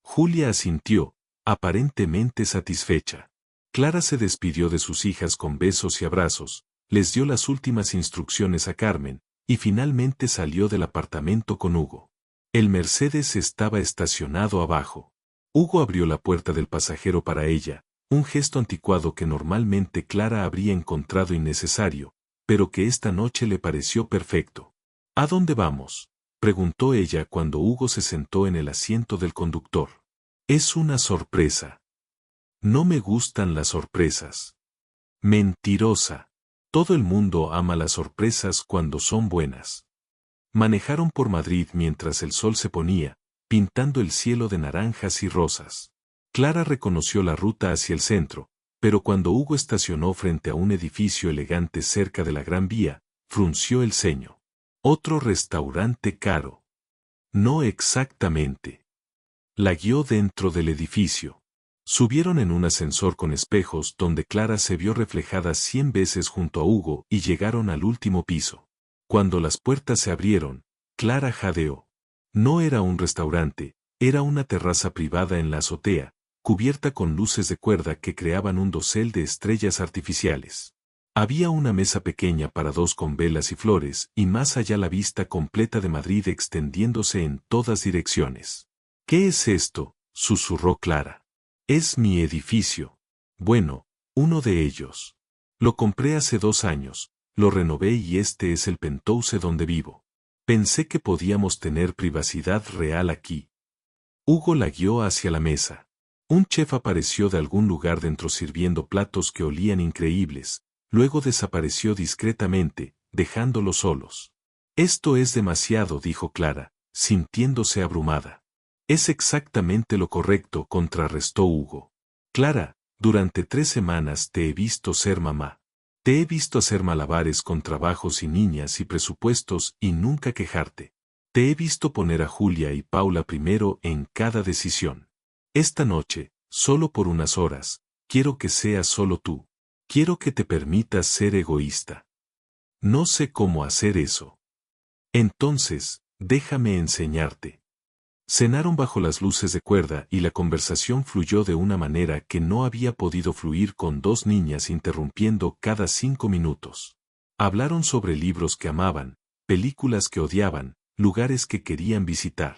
S1: Julia asintió, aparentemente satisfecha. Clara se despidió de sus hijas con besos y abrazos, les dio las últimas instrucciones a Carmen, y finalmente salió del apartamento con Hugo. El Mercedes estaba estacionado abajo. Hugo abrió la puerta del pasajero para ella, un gesto anticuado que normalmente Clara habría encontrado innecesario, pero que esta noche le pareció perfecto. «¿A dónde vamos?», preguntó ella cuando Hugo se sentó en el asiento del conductor. «Es una sorpresa». «No me gustan las sorpresas». «Mentirosa. Todo el mundo ama las sorpresas cuando son buenas». Manejaron por Madrid mientras el sol se ponía, pintando el cielo de naranjas y rosas. Clara reconoció la ruta hacia el centro, pero cuando Hugo estacionó frente a un edificio elegante cerca de la Gran Vía, frunció el ceño. «¿Otro restaurante caro?». «No exactamente». La guió dentro del edificio. Subieron en un ascensor con espejos donde Clara se vio reflejada 100 veces junto a Hugo y llegaron al último piso. Cuando las puertas se abrieron, Clara jadeó. No era un restaurante, era una terraza privada en la azotea, cubierta con luces de cuerda que creaban un dosel de estrellas artificiales. Había una mesa pequeña para dos con velas y flores, y más allá la vista completa de Madrid extendiéndose en todas direcciones. ¿Qué es esto?, susurró Clara. Es mi edificio. Bueno, uno de ellos. Lo compré hace 2 años, lo renové y este es el penthouse donde vivo. Pensé que podíamos tener privacidad real aquí. Hugo la guió hacia la mesa. Un chef apareció de algún lugar dentro sirviendo platos que olían increíbles, luego desapareció discretamente, dejándolos solos. Esto es demasiado, dijo Clara, sintiéndose abrumada. Es exactamente lo correcto, contrarrestó Hugo. Clara, durante 3 semanas te he visto ser mamá. Te he visto hacer malabares con trabajos y niñas y presupuestos y nunca quejarte. Te he visto poner a Julia y Paula primero en cada decisión. Esta noche, solo por unas horas, quiero que seas solo tú. Quiero que te permitas ser egoísta. No sé cómo hacer eso. Entonces, déjame enseñarte. Cenaron bajo las luces de cuerda y la conversación fluyó de una manera que no había podido fluir con 2 niñas interrumpiendo cada 5 minutos. Hablaron sobre libros que amaban, películas que odiaban, lugares que querían visitar.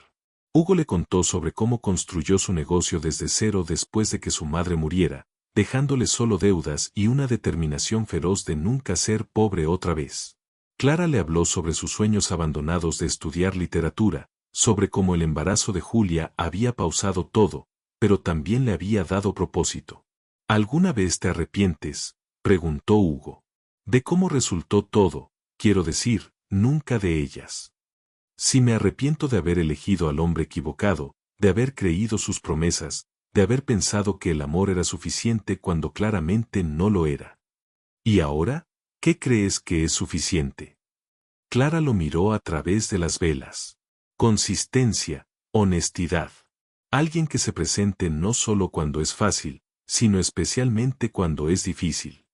S1: Hugo le contó sobre cómo construyó su negocio desde cero después de que su madre muriera, dejándole solo deudas y una determinación feroz de nunca ser pobre otra vez. Clara le habló sobre sus sueños abandonados de estudiar literatura, sobre cómo el embarazo de Julia había pausado todo, pero también le había dado propósito. ¿Alguna vez te arrepientes?, preguntó Hugo. De cómo resultó todo, quiero decir, nunca de ellas. Si me arrepiento de haber elegido al hombre equivocado, de haber creído sus promesas, de haber pensado que el amor era suficiente cuando claramente no lo era. ¿Y ahora? ¿Qué crees que es suficiente? Clara lo miró a través de las velas. Consistencia, honestidad. Alguien que se presente no solo cuando es fácil, sino especialmente cuando es difícil.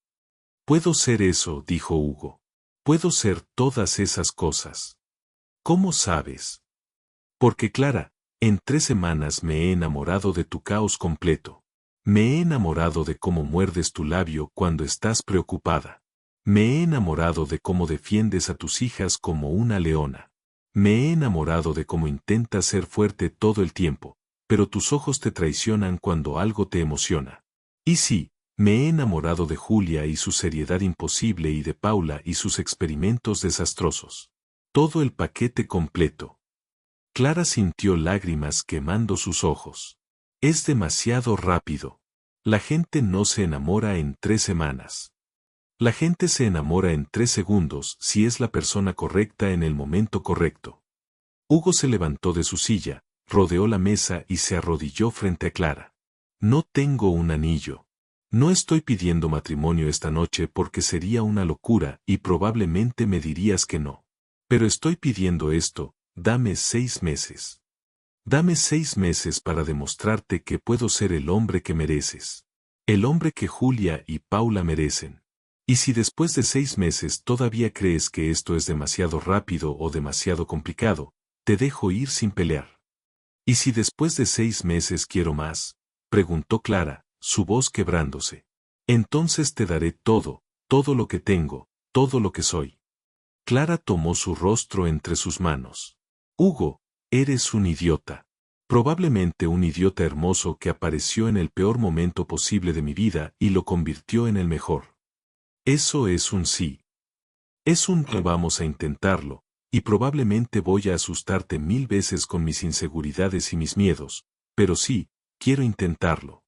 S1: Puedo ser eso, dijo Hugo. Puedo ser todas esas cosas. ¿Cómo sabes? Porque Clara, en 3 semanas me he enamorado de tu caos completo. Me he enamorado de cómo muerdes tu labio cuando estás preocupada. Me he enamorado de cómo defiendes a tus hijas como una leona. Me he enamorado de cómo intentas ser fuerte todo el tiempo, pero tus ojos te traicionan cuando algo te emociona. Y sí, me he enamorado de Julia y su seriedad imposible y de Paula y sus experimentos desastrosos. Todo el paquete completo. Clara sintió lágrimas quemando sus ojos. Es demasiado rápido. La gente no se enamora en 3 semanas. La gente se enamora en 3 segundos si es la persona correcta en el momento correcto. Hugo se levantó de su silla, rodeó la mesa y se arrodilló frente a Clara. No tengo un anillo. No estoy pidiendo matrimonio esta noche porque sería una locura y probablemente me dirías que no. Pero estoy pidiendo esto, dame 6 meses. Dame 6 meses para demostrarte que puedo ser el hombre que mereces. El hombre que Julia y Paula merecen. Y si después de 6 meses todavía crees que esto es demasiado rápido o demasiado complicado, te dejo ir sin pelear. ¿Y si después de 6 meses quiero más?, preguntó Clara, su voz quebrándose. Entonces te daré todo, todo lo que tengo, todo lo que soy. Clara tomó su rostro entre sus manos. Hugo, eres un idiota. Probablemente un idiota hermoso que apareció en el peor momento posible de mi vida y lo convirtió en el mejor. Eso es un sí. Es un no, vamos a intentarlo, y probablemente voy a asustarte 1000 veces con mis inseguridades y mis miedos, pero sí, quiero intentarlo.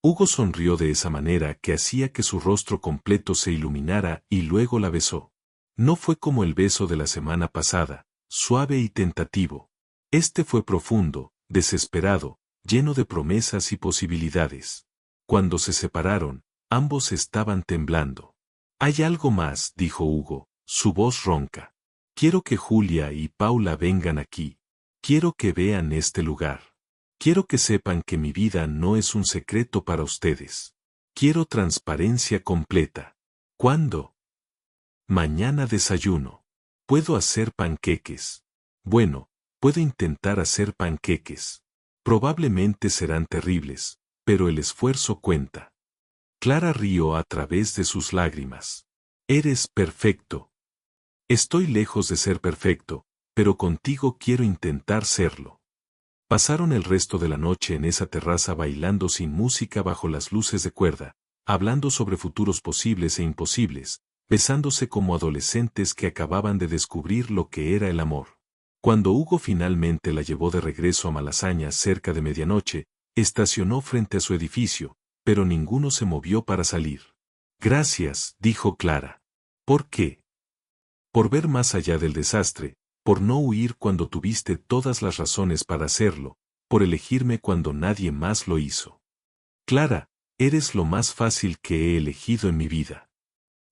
S1: Hugo sonrió de esa manera que hacía que su rostro completo se iluminara y luego la besó. No fue como el beso de la semana pasada, suave y tentativo. Este fue profundo, desesperado, lleno de promesas y posibilidades. Cuando se separaron, ambos estaban temblando. Hay algo más, dijo Hugo, su voz ronca. Quiero que Julia y Paula vengan aquí. Quiero que vean este lugar. Quiero que sepan que mi vida no es un secreto para ustedes. Quiero transparencia completa. ¿Cuándo? Mañana desayuno. Puedo hacer panqueques. Bueno, puedo intentar hacer panqueques. Probablemente serán terribles, pero el esfuerzo cuenta. Clara rió a través de sus lágrimas. Eres perfecto. Estoy lejos de ser perfecto, pero contigo quiero intentar serlo. Pasaron el resto de la noche en esa terraza bailando sin música bajo las luces de cuerda, hablando sobre futuros posibles e imposibles, besándose como adolescentes que acababan de descubrir lo que era el amor. Cuando Hugo finalmente la llevó de regreso a Malasaña cerca de medianoche, estacionó frente a su edificio, pero ninguno se movió para salir. Gracias, dijo Clara. ¿Por qué? Por ver más allá del desastre, por no huir cuando tuviste todas las razones para hacerlo, por elegirme cuando nadie más lo hizo. Clara, eres lo más fácil que he elegido en mi vida.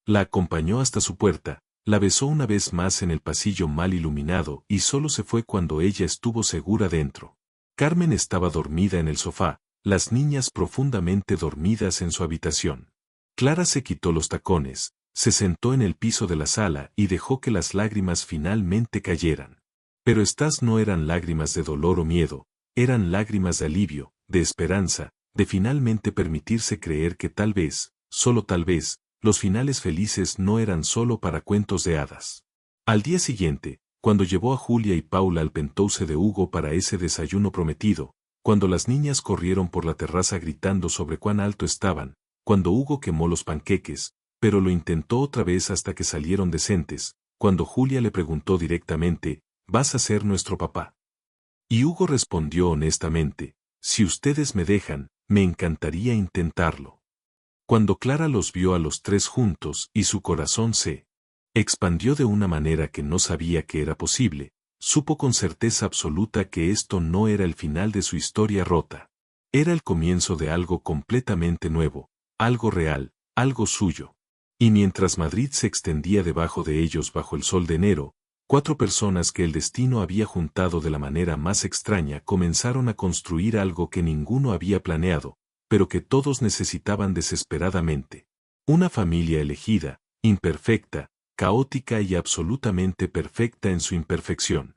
S1: La acompañó hasta su puerta, la besó una vez más en el pasillo mal iluminado y solo se fue cuando ella estuvo segura dentro. Carmen estaba dormida en el sofá, las niñas profundamente dormidas en su habitación. Clara se quitó los tacones, se sentó en el piso de la sala y dejó que las lágrimas finalmente cayeran. Pero estas no eran lágrimas de dolor o miedo, eran lágrimas de alivio, de esperanza, de finalmente permitirse creer que tal vez, solo tal vez, los finales felices no eran solo para cuentos de hadas. Al día siguiente, cuando llevó a Julia y Paula al Penthouse de Hugo para ese desayuno prometido, cuando las niñas corrieron por la terraza gritando sobre cuán alto estaban, cuando Hugo quemó los panqueques, pero lo intentó otra vez hasta que salieron decentes, cuando Julia le preguntó directamente, ¿vas a ser nuestro papá? Y Hugo respondió honestamente, si ustedes me dejan, me encantaría intentarlo. Cuando Clara los vio a los tres juntos y su corazón se expandió de una manera que no sabía que era posible, supo con certeza absoluta que esto no era el final de su historia rota. Era el comienzo de algo completamente nuevo, algo real, algo suyo. Y mientras Madrid se extendía debajo de ellos bajo el sol de enero, 4 personas que el destino había juntado de la manera más extraña comenzaron a construir algo que ninguno había planeado, pero que todos necesitaban desesperadamente. Una familia elegida, imperfecta, caótica y absolutamente perfecta en su imperfección.